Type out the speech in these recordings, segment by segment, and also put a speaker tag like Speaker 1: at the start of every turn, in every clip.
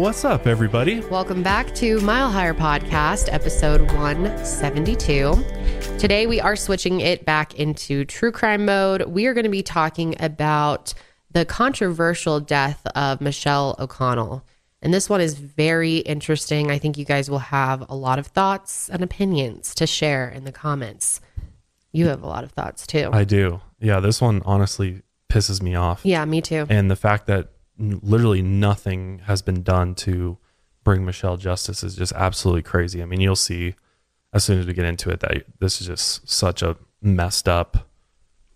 Speaker 1: What's up, everybody?
Speaker 2: Welcome back to Mile Higher Podcast, episode 172. Today, we are switching it back into true crime mode. We are going to be talking about the controversial death of Michelle O'Connell. And this one is very interesting. I think you guys will have a lot of thoughts and opinions to share in the comments. You have a lot of thoughts too.
Speaker 1: I do. Yeah, this one honestly pisses me off.
Speaker 2: Yeah, me too.
Speaker 1: And the fact that literally nothing has been done to bring Michelle justice is just absolutely crazy. I mean, you'll see as soon as we get into it that this is just such a messed up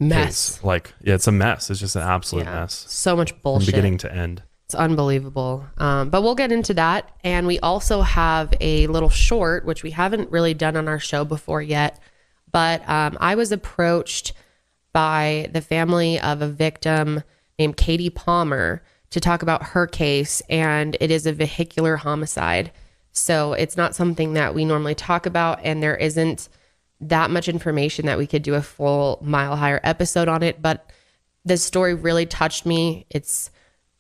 Speaker 2: mess.
Speaker 1: case. Like, yeah, it's a mess. It's just an absolute mess.
Speaker 2: So much bullshit.
Speaker 1: From beginning to end.
Speaker 2: It's unbelievable. But we'll get into that. And we also have a little short, which we haven't really done on our show before yet. But I was approached by the family of a victim named Katie Palmer to talk about her case, and it is a vehicular homicide. So it's not something that we normally talk about, and there isn't that much information that we could do a full Mile Higher episode on it, but this story really touched me. It's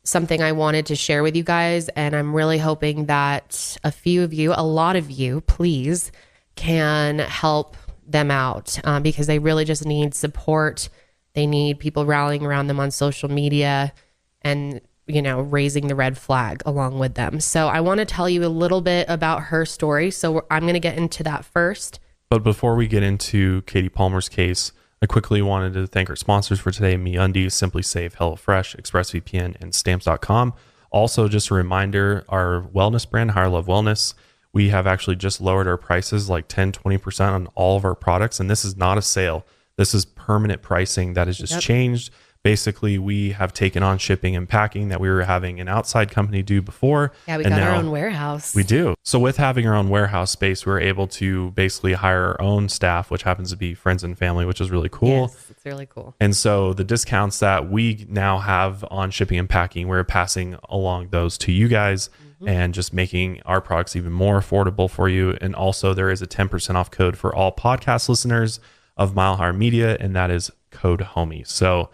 Speaker 2: something I wanted to share with you guys, and I'm really hoping that a few of you, a lot of you, please, can help them out because they really just need support. They need people rallying around them on social media and raising the red flag along with them. So I want to tell you a little bit about her story. So I'm going to get into that first.
Speaker 1: But before we get into Katie Palmer's case, I quickly wanted to thank our sponsors for today, MeUndies, Simply Safe, HelloFresh, ExpressVPN, and Stamps.com. Also, just a reminder, our wellness brand, Higher Love Wellness, we have actually just lowered our prices like 10-20% on all of our products. And this is not a sale. This is permanent pricing that has just changed. Basically, we have taken on shipping and packing that we were having an outside company do before.
Speaker 2: Yeah, we got our own warehouse.
Speaker 1: We do. So with having our own warehouse space, we're able to basically hire our own staff, which happens to be friends and family, which is really cool.
Speaker 2: Yes, it's really cool.
Speaker 1: And so the discounts that we now have on shipping and packing, we're passing along those to you guys and just making our products even more affordable for you. And also there is a 10% off code for all podcast listeners of Mile Higher Media, and that is code HOMIES. So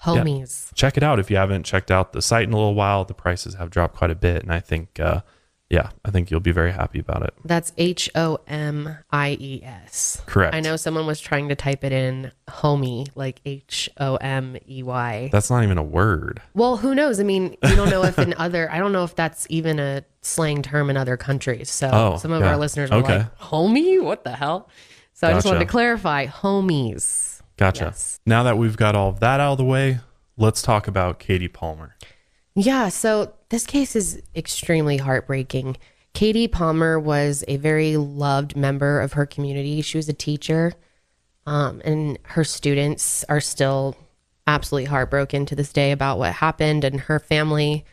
Speaker 2: Homies.
Speaker 1: Yeah, check it out if you haven't checked out the site in a little while. The prices have dropped quite a bit, and I think, I think you'll be very happy about it.
Speaker 2: That's HOMIES.
Speaker 1: Correct.
Speaker 2: I know someone was trying to type it in homie, like HOMEY.
Speaker 1: That's not even a word.
Speaker 2: Well, who knows? I mean, you don't know if I don't know if that's even a slang term in other countries. So some of our listeners were like, homie? What the hell? So I just wanted to clarify, homies.
Speaker 1: Gotcha.
Speaker 2: Yes.
Speaker 1: Now that we've got all of that out of the way, let's talk about Katie Palmer.
Speaker 2: Yeah, so this case is extremely heartbreaking. Katie Palmer was a very loved member of her community. She was a teacher, and her students are still absolutely heartbroken to this day about what happened, and her family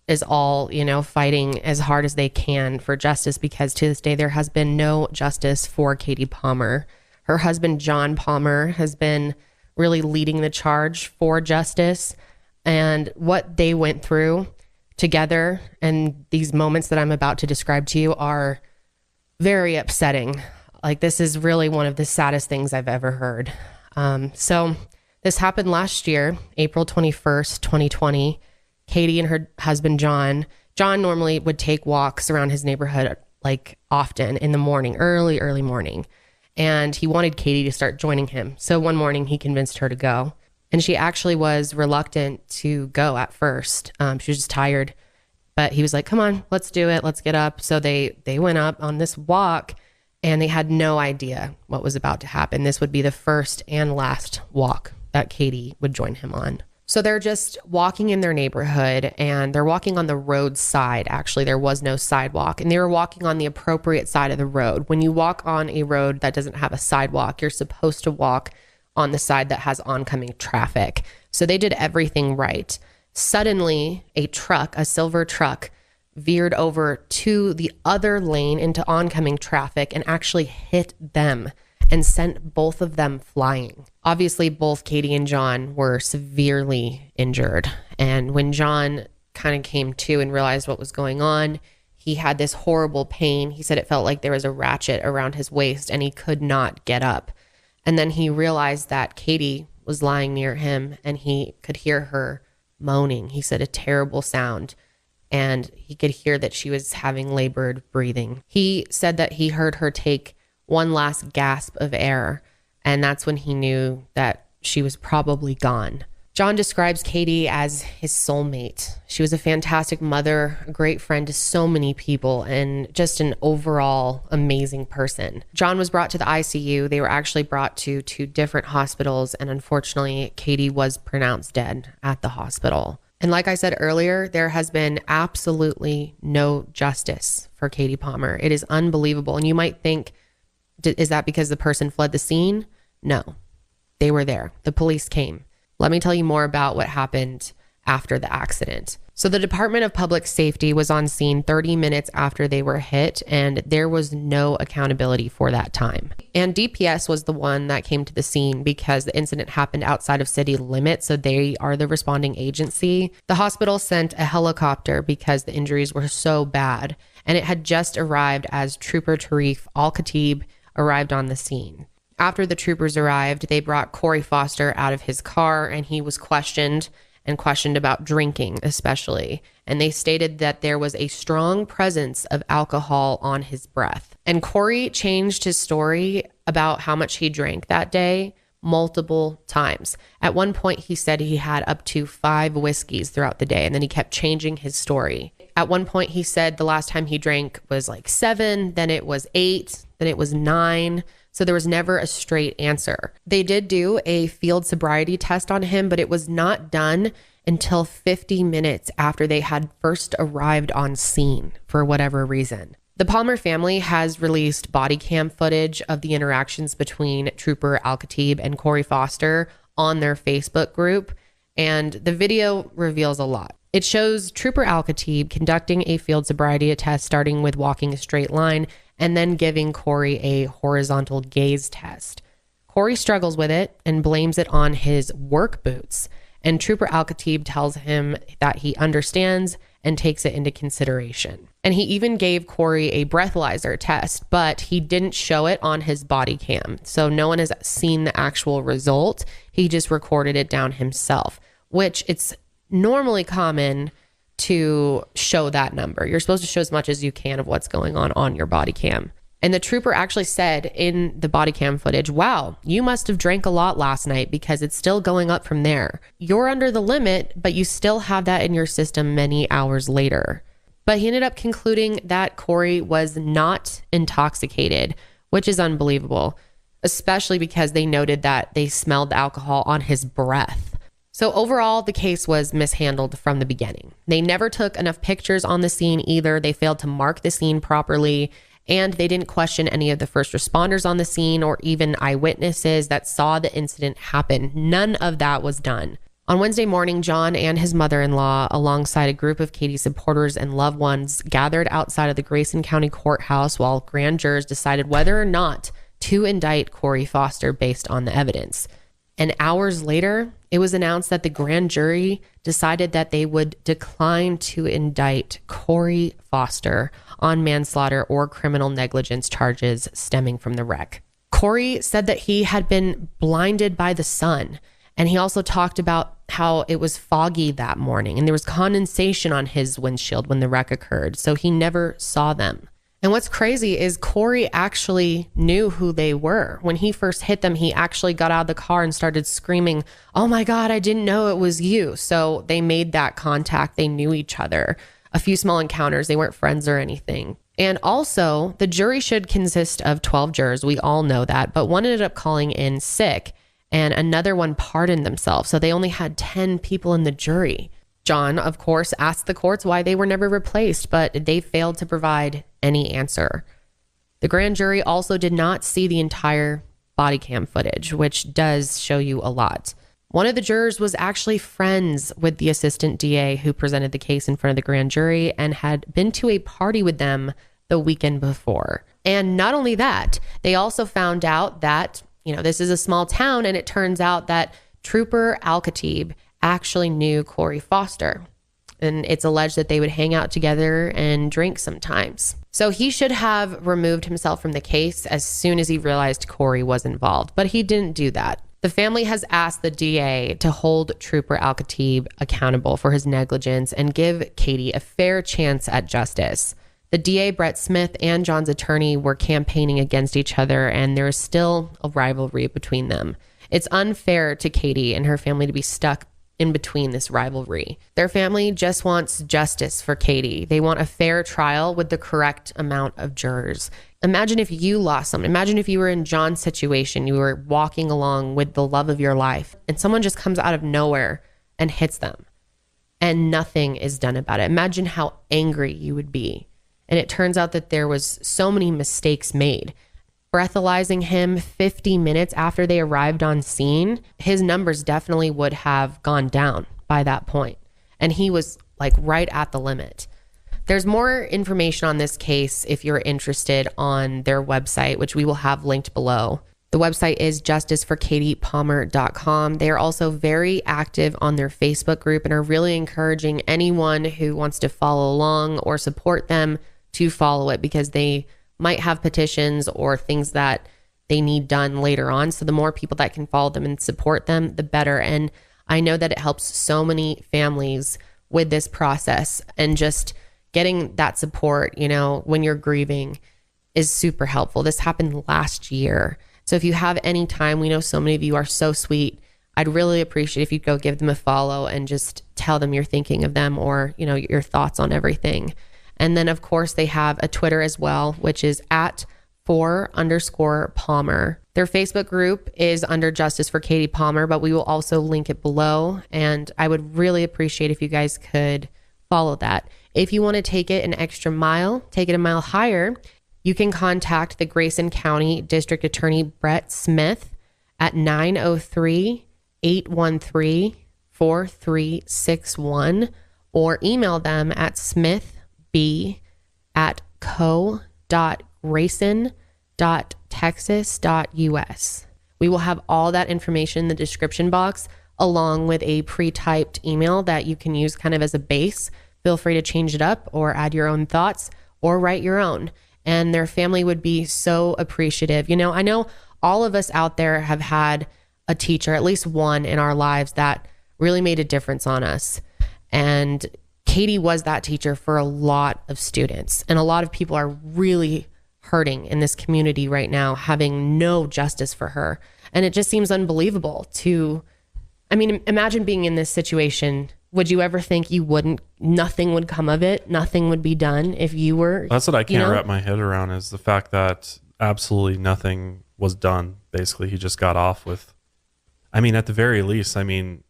Speaker 2: is all, fighting as hard as they can for justice because to this day there has been no justice for Katie Palmer. Her husband, John Palmer, has been really leading the charge for justice, and what they went through together and these moments that I'm about to describe to you are very upsetting. Like, this is really one of the saddest things I've ever heard. So this happened last year, April 21st, 2020. Katie and her husband, John normally would take walks around his neighborhood like often in the morning, early morning. And he wanted Katie to start joining him. So one morning he convinced her to go. And she actually was reluctant to go at first. She was just tired. But he was like, come on, let's do it. Let's get up. So they went up on this walk and they had no idea what was about to happen. This would be the first and last walk that Katie would join him on. So they're just walking in their neighborhood and they're walking on the road side. Actually, there was no sidewalk and they were walking on the appropriate side of the road. When you walk on a road that doesn't have a sidewalk, you're supposed to walk on the side that has oncoming traffic. So they did everything right. Suddenly, a silver truck, veered over to the other lane into oncoming traffic and actually hit them and sent both of them flying. Obviously, both Katie and John were severely injured. And when John kind of came to and realized what was going on, he had this horrible pain. He said it felt like there was a ratchet around his waist and he could not get up. And then he realized that Katie was lying near him and he could hear her moaning. He said a terrible sound. and he could hear that she was having labored breathing. He said that he heard her take one last gasp of air, and that's when he knew that she was probably gone. John describes Katie as his soulmate. She was a fantastic mother, a great friend to so many people, and just an overall amazing person. John was brought to the ICU. They were actually brought to 2 different hospitals, and unfortunately, Katie was pronounced dead at the hospital. And like I said earlier, there has been absolutely no justice for Katie Palmer. It is unbelievable. And you might think, is that because the person fled the scene? No, they were there. The police came. Let me tell you more about what happened after the accident. So the Department of Public Safety was on scene 30 minutes after they were hit, and there was no accountability for that time. And DPS was the one that came to the scene because the incident happened outside of city limits, so they are the responding agency. The hospital sent a helicopter because the injuries were so bad, and it had just arrived as Trooper Tarif Al-Khatib arrived on the scene. After the troopers arrived, they brought Corey Foster out of his car, and he was questioned about drinking especially. And they stated that there was a strong presence of alcohol on his breath. And Corey changed his story about how much he drank that day multiple times. At one point, he said he had up to 5 whiskeys throughout the day, and then he kept changing his story. At one point, he said the last time he drank was like 7, then it was 8, then it was 9. So there was never a straight answer. They did do a field sobriety test on him, but it was not done until 50 minutes after they had first arrived on scene for whatever reason. The Palmer family has released body cam footage of the interactions between Trooper Al-Khatib and Corey Foster on their Facebook group, and the video reveals a lot. It shows Trooper Al-Khatib conducting a field sobriety test, starting with walking a straight line and then giving Corey a horizontal gaze test. Corey struggles with it and blames it on his work boots. And Trooper Al-Khatib tells him that he understands and takes it into consideration. And he even gave Corey a breathalyzer test, but he didn't show it on his body cam. So no one has seen the actual result. He just recorded it down himself, which it's normally common to show that number. You're supposed to show as much as you can of what's going on your body cam. And the trooper actually said in the body cam footage, "Wow, you must have drank a lot last night because it's still going up from there. You're under the limit, but you still have that in your system many hours later." But he ended up concluding that Corey was not intoxicated, which is unbelievable, especially because they noted that they smelled the alcohol on his breath. So overall, the case was mishandled from the beginning. They never took enough pictures on the scene either. They failed to mark the scene properly, and they didn't question any of the first responders on the scene or even eyewitnesses that saw the incident happen. None of that was done. On Wednesday morning, John and his mother-in-law, alongside a group of Katie's supporters and loved ones, gathered outside of the Grayson County Courthouse while grand jurors decided whether or not to indict Corey Foster based on the evidence. And hours later, it was announced that the grand jury decided that they would decline to indict Corey Foster on manslaughter or criminal negligence charges stemming from the wreck. Corey said that he had been blinded by the sun, and he also talked about how it was foggy that morning and there was condensation on his windshield when the wreck occurred, so he never saw them. And what's crazy is Corey actually knew who they were. When he first hit them, he actually got out of the car and started screaming, "Oh my God, I didn't know it was you." So they made that contact. They knew each other. A few small encounters. They weren't friends or anything. And also, the jury should consist of 12 jurors. We all know that. But one ended up calling in sick and another one pardoned themselves. So they only had 10 people in the jury. John, of course, asked the courts why they were never replaced, but they failed to provide any answer. The grand jury also did not see the entire body cam footage, which does show you a lot. One of the jurors was actually friends with the assistant DA who presented the case in front of the grand jury and had been to a party with them the weekend before. And not only that, they also found out that, this is a small town, and it turns out that Trooper Al-Khatib actually knew Corey Foster. And it's alleged that they would hang out together and drink sometimes. So he should have removed himself from the case as soon as he realized Corey was involved, but he didn't do that. The family has asked the DA to hold Trooper Al-Khatib accountable for his negligence and give Katie a fair chance at justice. The DA, Brett Smith, and John's attorney were campaigning against each other, and there is still a rivalry between them. It's unfair to Katie and her family to be stuck in between this rivalry. Their family just wants justice for Katie. They want a fair trial with the correct amount of jurors. Imagine if you lost someone. Imagine if you were in John's situation. You were walking along with the love of your life, and someone just comes out of nowhere and hits them, and nothing is done about it. Imagine how angry you would be. And it turns out that there was so many mistakes made. Breathalyzing him 50 minutes after they arrived on scene, his numbers definitely would have gone down by that point. And he was like right at the limit. There's more information on this case if you're interested on their website, which we will have linked below. The website is justiceforkatiepalmer.com. They are also very active on their Facebook group and are really encouraging anyone who wants to follow along or support them to follow it, because they might have petitions or things that they need done later on. So the more people that can follow them and support them, the better. And I know that it helps so many families with this process, and just getting that support, you know, when you're grieving is super helpful. This happened last year. So if you have any time, we know so many of you are so sweet. I'd really appreciate if you'd go give them a follow and just tell them you're thinking of them, or, you know, your thoughts on everything. And then, of course, they have a Twitter as well, which is at @4_Palmer. Their Facebook group is under Justice for Katie Palmer, but we will also link it below. And I would really appreciate if you guys could follow that. If you want to take it an extra mile, take it a mile higher, you can contact the Grayson County District Attorney Brett Smith at 903-813-4361, or email them at smithb@co.grayson.texas.us. We will have all that information in the description box, along with a pre-typed email that you can use kind of as a base. Feel free to change it up or add your own thoughts or write your own. And their family would be so appreciative. You know, I know all of us out there have had a teacher, at least one in our lives, that really made a difference on us. And Katie was that teacher for a lot of students. And a lot of people are really hurting in this community right now, having no justice for her. And it just seems unbelievable to, I mean, imagine being in this situation. Would you ever think nothing would come of it? Nothing would be done if you were.
Speaker 1: That's what I can't wrap my head around, is the fact that absolutely nothing was done. Basically, he just got off with, I mean, at the very least, I mean,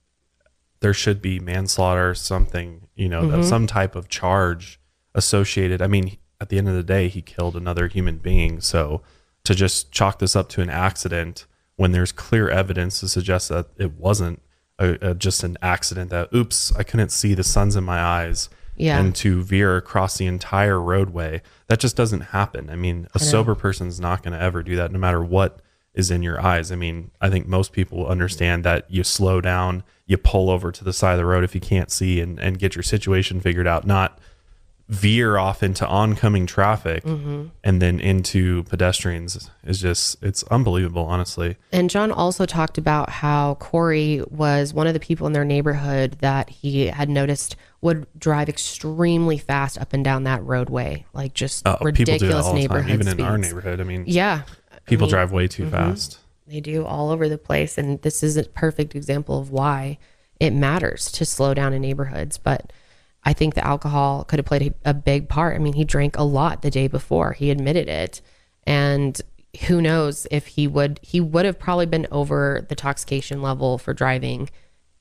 Speaker 1: there should be manslaughter or something, you know, some type of charge associated. I mean, at the end of the day, he killed another human being. So to just chalk this up to an accident when there's clear evidence to suggest that it wasn't just an accident, that, oops, I couldn't see the sun's in my eyes, and to veer across the entire roadway, that just doesn't happen. I mean, a sober person's not going to ever do that, no matter what is in your eyes. I mean, I think most people understand that you slow down, you pull over to the side of the road if you can't see, and get your situation figured out, not veer off into oncoming traffic and then into pedestrians. Is just, it's unbelievable, honestly.
Speaker 2: And John also talked about how Corey was one of the people in their neighborhood that he had noticed would drive extremely fast up and down that roadway, like just ridiculous neighborhood
Speaker 1: even
Speaker 2: speeds.
Speaker 1: In our neighborhood. I mean,
Speaker 2: people
Speaker 1: drive way too fast.
Speaker 2: They do, all over the place. And this is a perfect example of why it matters to slow down in neighborhoods. But I think the alcohol could have played a big part. I mean, he drank a lot the day before. He admitted it. And who knows if he would have probably been over the intoxication level for driving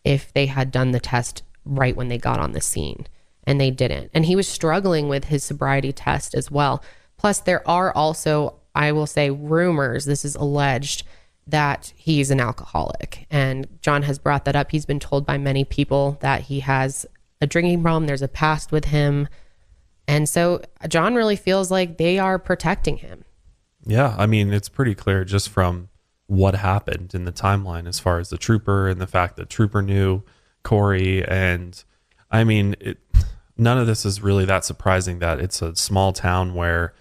Speaker 2: if they had done the test right when they got on the scene. And they didn't. And he was struggling with his sobriety test as well. Plus, there are also, I will say, rumors, this is alleged, that he's an alcoholic. And John has brought that up. He's been told by many people that he has a drinking problem. There's a past with him. And so John really feels like they are protecting him.
Speaker 1: Yeah, I mean, it's pretty clear just from what happened in the timeline, as far as the trooper and the fact that trooper knew Corey. And I mean, none of this is really that surprising, that it's a small town where,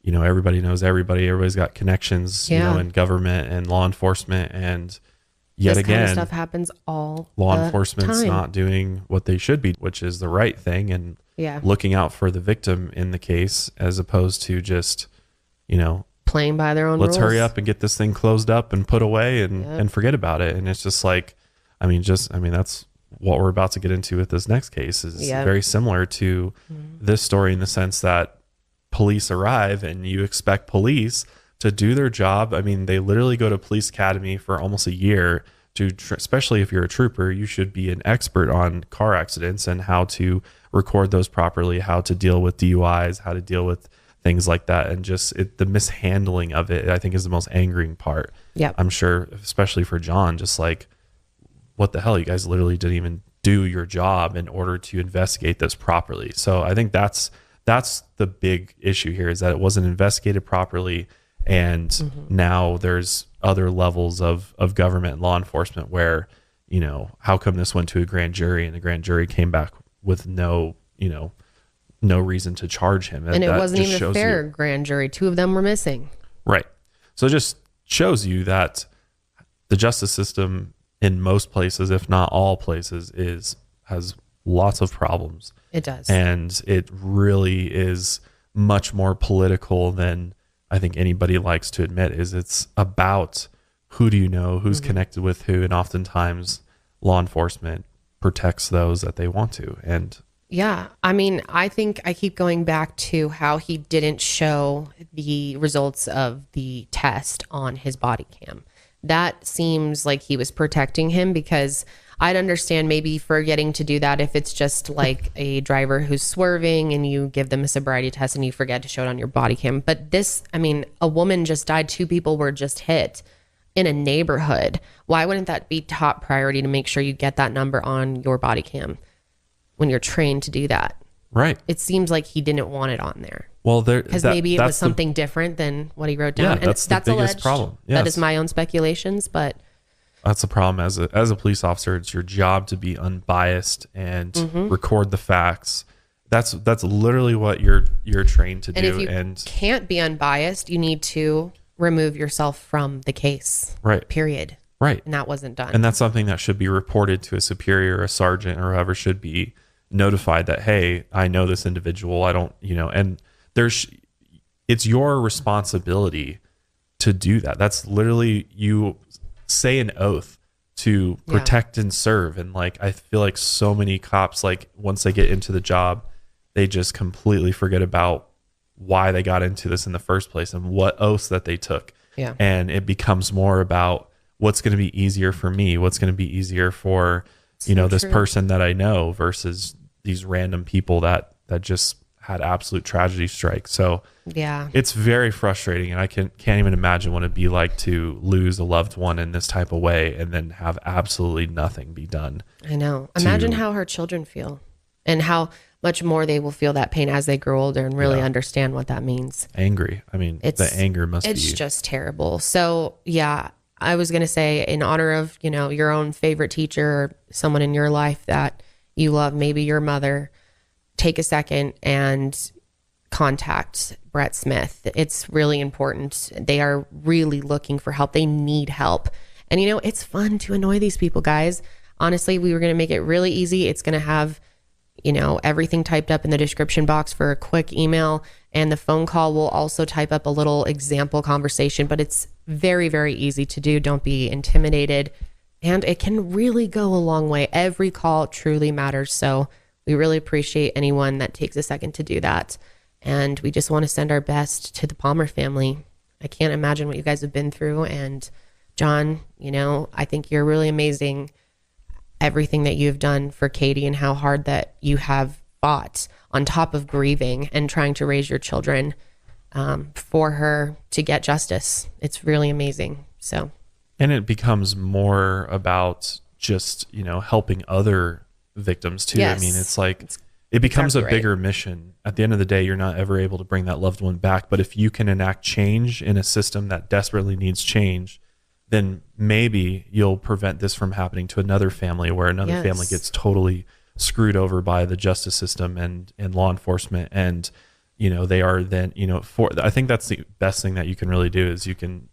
Speaker 1: you know, everybody knows everybody. Everybody's got connections, you know, in government and law enforcement. And yet
Speaker 2: this kind of
Speaker 1: again,
Speaker 2: stuff happens all
Speaker 1: law
Speaker 2: the
Speaker 1: enforcement's
Speaker 2: time.
Speaker 1: not doing what they should be, which is the right thing, and
Speaker 2: Yeah.
Speaker 1: looking out for the victim in the case, as opposed to just,
Speaker 2: Playing by their own
Speaker 1: let's
Speaker 2: rules.
Speaker 1: hurry up and get this thing closed up and put away and,
Speaker 2: Yep.
Speaker 1: and forget about it. And it's just like, that's what we're about to get into with this next case is
Speaker 2: Yep.
Speaker 1: very similar to this story, in the sense that police arrive and you expect police to do their job. I mean, they literally go to police academy for almost a year to, especially if you're a trooper, you should be an expert on car accidents and how to record those properly, how to deal with DUIs, how to deal with things like that. And just the mishandling of it, I think, is the most angering part.
Speaker 2: Yep.
Speaker 1: I'm sure, especially for John, just like, what the hell? You guys literally didn't even do your job in order to investigate this properly. So I think that's the big issue here, is that it wasn't investigated properly. And now there's other levels of government and law enforcement where, how come this went to a grand jury and the grand jury came back with no reason to charge him?
Speaker 2: And it
Speaker 1: that
Speaker 2: wasn't
Speaker 1: just
Speaker 2: even a
Speaker 1: shows
Speaker 2: fair
Speaker 1: you.
Speaker 2: grand jury. 2 of them were missing.
Speaker 1: Right. So it just shows you that the justice system in most places, if not all places, has lots of problems.
Speaker 2: It does.
Speaker 1: And it really is much more political than I think anybody likes to admit. It's about who do you know, who's connected with who, and oftentimes law enforcement protects those that they want to. And
Speaker 2: Yeah. I mean, I think I keep going back to how he didn't show the results of the test on his body cam. That seems like he was protecting him, because I'd understand maybe forgetting to do that if it's just like a driver who's swerving and you give them a sobriety test and you forget to show it on your body cam. But this, I mean, a woman just died. 2 people were just hit in a neighborhood. Why wouldn't that be top priority to make sure you get that number on your body cam when you're trained to do that?
Speaker 1: right.
Speaker 2: It seems like he didn't want it on there,
Speaker 1: Well,
Speaker 2: because maybe it was something different than what he wrote down.
Speaker 1: Yeah,
Speaker 2: And
Speaker 1: that's the biggest
Speaker 2: alleged.
Speaker 1: problem.
Speaker 2: That
Speaker 1: Yes.
Speaker 2: is my own speculations, but
Speaker 1: That's the problem. As a police officer, it's your job to be unbiased and record the facts. That's literally what you're trained to
Speaker 2: and
Speaker 1: do.
Speaker 2: if you
Speaker 1: And
Speaker 2: can't be unbiased, you need to remove yourself from the case.
Speaker 1: right,
Speaker 2: Period.
Speaker 1: right.
Speaker 2: And that wasn't done.
Speaker 1: And that's something that should be reported to a superior, a sergeant, or whoever should be notified that, hey, I know this individual. I don't, and it's your responsibility to do that. That's literally, you say an oath to protect and serve. And like, I feel like so many cops, like once they get into the job, they just completely forget about why they got into this in the first place and what oaths that they took.
Speaker 2: Yeah.
Speaker 1: And it becomes more about what's going to be easier for me, what's going to be easier for, this
Speaker 2: true.
Speaker 1: person that I know, versus these random people that just had absolute tragedy strike. So
Speaker 2: Yeah.
Speaker 1: it's very frustrating, and I can't even imagine what it'd be like to lose a loved one in this type of way and then have absolutely nothing be done.
Speaker 2: I know. Imagine how her children feel, and how much more they will feel that pain as they grow older and really understand what that means.
Speaker 1: Angry. I mean, the anger must be.
Speaker 2: It's just terrible. So yeah, I was going to say, in honor of, your own favorite teacher or someone in your life that you love, maybe your mother, take a second and contact Brett Smith. It's really important. They are really looking for help. They need help. And it's fun to annoy these people, guys. Honestly, we were going to make it really easy. It's going to have, everything typed up in the description box for a quick email, and the phone call will also type up a little example conversation, but it's very, very easy to do. Don't be intimidated. And it can really go a long way. Every call truly matters. So we really appreciate anyone that takes a second to do that. And we just want to send our best to the Palmer family. I can't imagine what you guys have been through. And John, I think you're really amazing. Everything that you've done for Katie and how hard that you have fought on top of grieving and trying to raise your children for her to get justice. It's really amazing. So,
Speaker 1: and it becomes more about just, helping other victims too.
Speaker 2: Yes.
Speaker 1: I mean, it's like, it becomes
Speaker 2: exactly
Speaker 1: a bigger mission. At the end of the day, you're not ever able to bring that loved one back. But if you can enact change in a system that desperately needs change, then maybe you'll prevent this from happening to another family, where another family gets totally screwed over by the justice system and law enforcement. And, they are then, I think that's the best thing that you can really do, is you can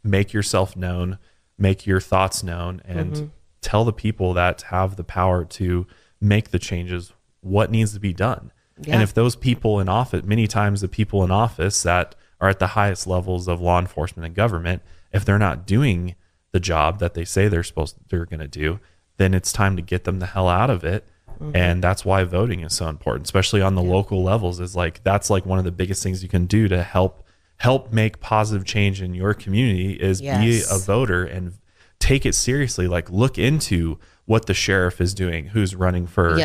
Speaker 1: make yourself known, make your thoughts known and tell the people that have the power to make the changes what needs to be done.
Speaker 2: Yeah.
Speaker 1: And if those people in office, many times the people in office that are at the highest levels of law enforcement and government, if they're not doing the job that they say they're going to do, then it's time to get them the hell out of it. And that's why voting is so important, especially on the local levels. Is like, that's like one of the biggest things you can do to help make positive change in your community is be a voter and take it seriously. Like, look into what the sheriff is doing, who's running for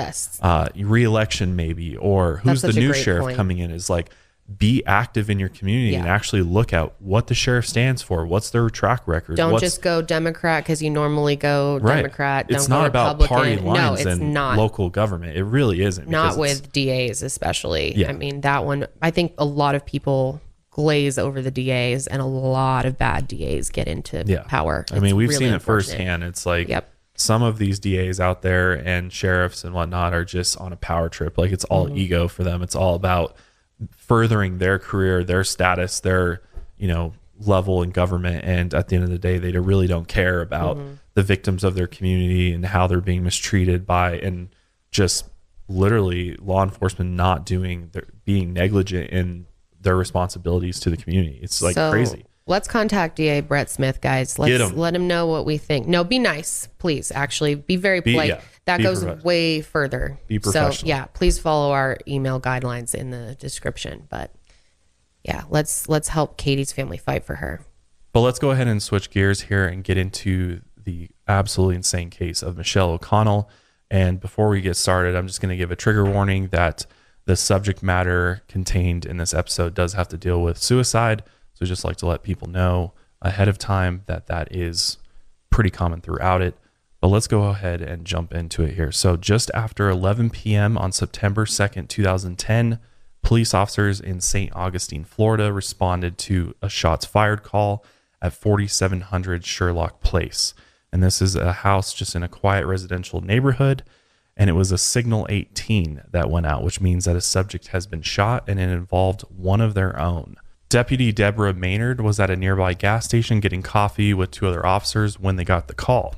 Speaker 1: re-election maybe, or who's the new sheriff coming in. Is like, be active in your community and actually look at what the sheriff stands for. What's their track record?
Speaker 2: Don't just go Democrat because you normally go Democrat.
Speaker 1: It's
Speaker 2: Don't
Speaker 1: not
Speaker 2: go
Speaker 1: about
Speaker 2: Republican.
Speaker 1: party lines
Speaker 2: it's
Speaker 1: and
Speaker 2: not.
Speaker 1: Local government. It really isn't.
Speaker 2: Not with DAs especially.
Speaker 1: Yeah.
Speaker 2: I mean, that one, I think a lot of people glaze over the DAs, and a lot of bad DAs get into power.
Speaker 1: I mean, we've seen it firsthand. It's like some of these DAs out there and sheriffs and whatnot are just on a power trip. Like, it's all ego for them. It's all about furthering their career, their status, their, level in government. And at the end of the day, they really don't care about the victims of their community and how they're being mistreated by, and just literally law enforcement not being negligent in their responsibilities to the community. It's like crazy.
Speaker 2: Let's contact DA Brett Smith, guys. Let him know what we think. No, be nice, please. Actually, be very polite. That goes way further.
Speaker 1: Be professional.
Speaker 2: So please follow our email guidelines in the description. But let's help Katie's family fight for her.
Speaker 1: But let's go ahead and switch gears here and get into the absolutely insane case of Michelle OConnell. And before we get started, I'm just going to give a trigger warning that the subject matter contained in this episode does have to deal with suicide. So just like to let people know ahead of time that is pretty common throughout it. But let's go ahead and jump into it here. So just after 11 p.m. on September 2nd, 2010, police officers in St. Augustine, Florida responded to a shots fired call at 4700 Sherlock Place. And this is a house just in a quiet residential neighborhood. And it was a signal 18 that went out, which means that a subject has been shot, and it involved one of their own. Deputy Deborah Maynard was at a nearby gas station getting coffee with two other officers when they got the call.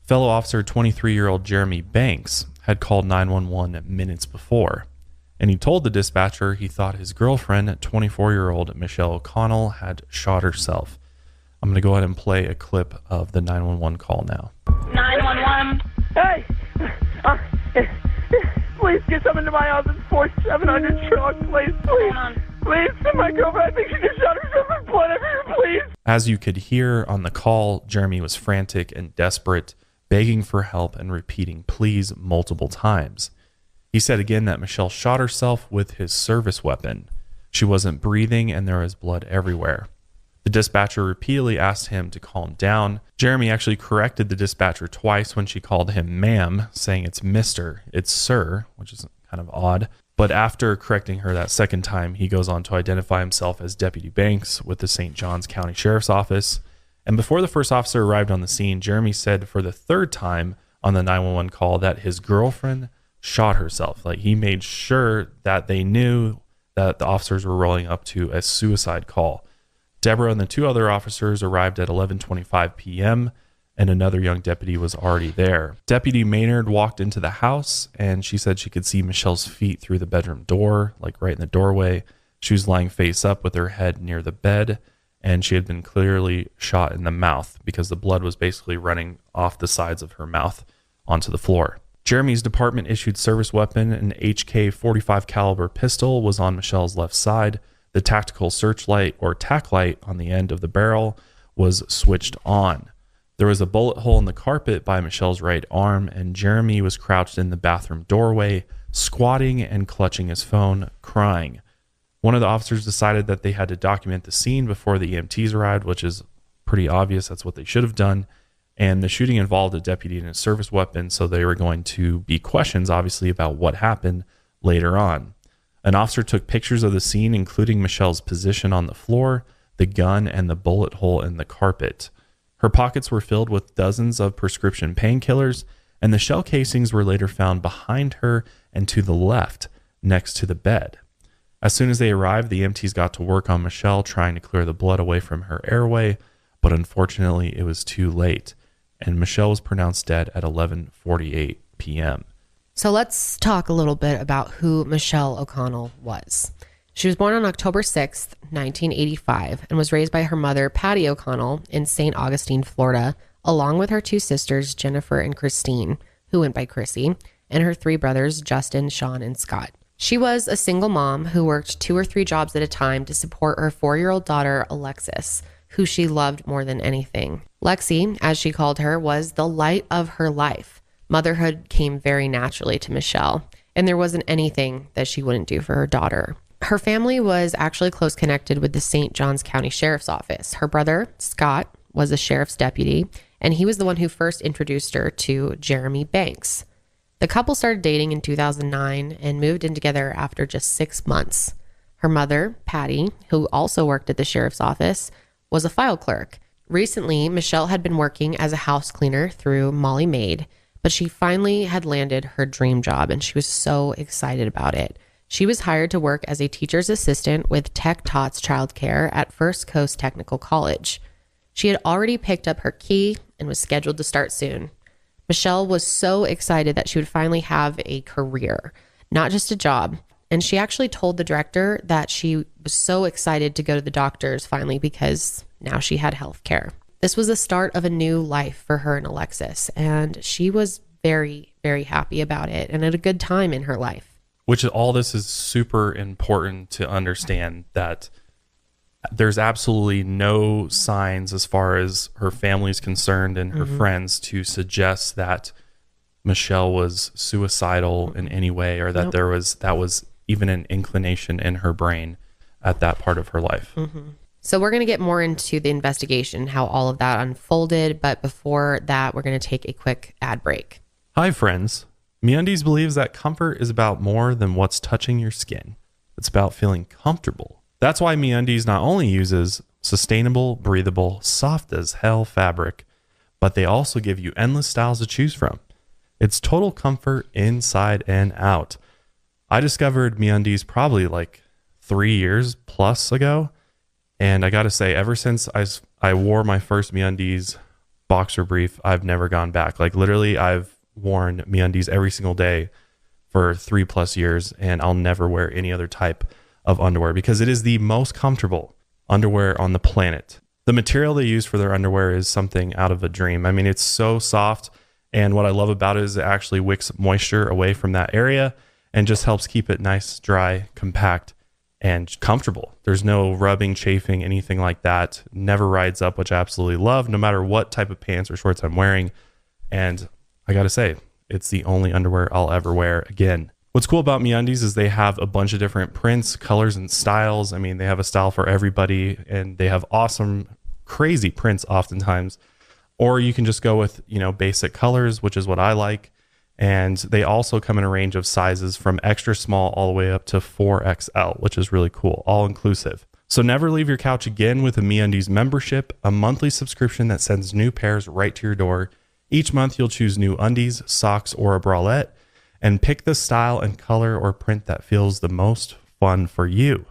Speaker 1: Fellow officer 23-year-old Jeremy Banks had called 911 minutes before, and he told the dispatcher he thought his girlfriend, 24-year-old Michelle OConnell, had shot herself. I'm going to go ahead and play a clip of the 911 call now.
Speaker 3: 911. Hey! Please get someone to my house. It's 4700 Sherlock Place, please. Please, my girlfriend, I think she just shot herself in blood everywhere, please.
Speaker 1: As you could hear on the call, Jeremy was frantic and desperate, begging for help and repeating please multiple times. He said again that Michelle shot herself with his service weapon. She wasn't breathing and there was blood everywhere. The dispatcher repeatedly asked him to calm down. Jeremy actually corrected the dispatcher twice when she called him ma'am, saying it's Mr., it's sir, which is kind of odd. But after correcting her that second time, he goes on to identify himself as Deputy Banks with the St. Johns County Sheriff's Office. And before the first officer arrived on the scene, Jeremy said for the third time on the 911 call that his girlfriend shot herself. Like, he made sure that they knew that the officers were rolling up to a suicide call. Deborah and the two other officers arrived at 11:25 p.m., and another young deputy was already there. Deputy Maynard walked into the house, and she said she could see Michelle's feet through the bedroom door, like right in the doorway. She was lying face up with her head near the bed, and she had been clearly shot in the mouth because the blood was basically running off the sides of her mouth onto the floor. Jeremy's department-issued service weapon, an HK .45 caliber pistol, was on Michelle's left side. The tactical searchlight or tack light on the end of the barrel was switched on. There was a bullet hole in the carpet by Michelle's right arm, and Jeremy was crouched in the bathroom doorway, squatting and clutching his phone, crying. One of the officers decided that they had to document the scene before the EMTs arrived, which is pretty obvious. That's what they should have done. And the shooting involved a deputy and a service weapon, so they were going to be questions, obviously, about what happened later on. An officer took pictures of the scene, including Michelle's position on the floor, the gun, and the bullet hole in the carpet. Her pockets were filled with dozens of prescription painkillers, and the shell casings were later found behind her and to the left, next to the bed. As soon as they arrived, the EMTs got to work on Michelle, trying to clear the blood away from her airway, but unfortunately it was too late, and Michelle was pronounced dead at 11:48 p.m.
Speaker 2: So let's talk a little bit about who Michelle O'Connell was. She was born on October 6th, 1985, and was raised by her mother, Patty O'Connell, in St. Augustine, Florida, along with her two sisters, Jennifer and Christine, who went by Chrissy, and her three brothers, Justin, Sean, and Scott. She was a single mom who worked 2 or 3 jobs at a time to support her 4-year-old daughter, Alexis, who she loved more than anything. Lexi, as she called her, was the light of her life. Motherhood came very naturally to Michelle, and there wasn't anything that she wouldn't do for her daughter. Her family was actually close connected with the St. Johns County Sheriff's Office. Her brother, Scott, was a sheriff's deputy, and he was the one who first introduced her to Jeremy Banks. The couple started dating in 2009 and moved in together after just 6 months. Her mother, Patty, who also worked at the sheriff's office, was a file clerk. Recently, Michelle had been working as a house cleaner through Molly Maid, but she finally had landed her dream job, and she was so excited about it. She was hired to work as a teacher's assistant with Tech Tots Childcare at First Coast Technical College. She had already picked up her key and was scheduled to start soon. Michelle was so excited that she would finally have a career, not just a job. And she actually told the director that she was so excited to go to the doctors finally because now she had health care. This was the start of a new life for her and Alexis, and she was very, very happy about it and at a good time in her life.
Speaker 1: Which all this is super important to understand, that there's absolutely no signs as far as her family is concerned and her friends to suggest that Michelle was suicidal in any way, or that that was even an inclination in her brain at that part of her life.
Speaker 2: So we're going to get more into the investigation, how all of that unfolded. But before that, we're going to take a quick ad break.
Speaker 1: Hi, friends. MeUndies believes that comfort is about more than what's touching your skin. It's about feeling comfortable. That's why MeUndies not only uses sustainable, breathable, soft as hell fabric, but they also give you endless styles to choose from. It's total comfort inside and out. I discovered MeUndies probably like 3 years plus ago. And I got to say, ever since I wore my first MeUndies boxer brief, I've never gone back. Like literally, I've worn MeUndies every single day for 3+ years, and I'll never wear any other type of underwear because it is the most comfortable underwear on the planet. The material they use for their underwear is something out of a dream. I mean, it's so soft, and what I love about it is it actually wicks moisture away from that area and just helps keep it nice, dry, compact, and comfortable. There's no rubbing, chafing, anything like that. Never rides up, which I absolutely love, no matter what type of pants or shorts I'm wearing. And I gotta say, it's the only underwear I'll ever wear again. What's cool about MeUndies is they have a bunch of different prints, colors, and styles. I mean, they have a style for everybody, and they have awesome, crazy prints oftentimes. Or you can just go with, basic colors, which is what I like. And they also come in a range of sizes from extra small all the way up to 4XL, which is really cool, all inclusive. So never leave your couch again with a MeUndies membership, a monthly subscription that sends new pairs right to your door. Each month, you'll choose new undies, socks, or a bralette, and pick the style and color or print that feels the most fun for you.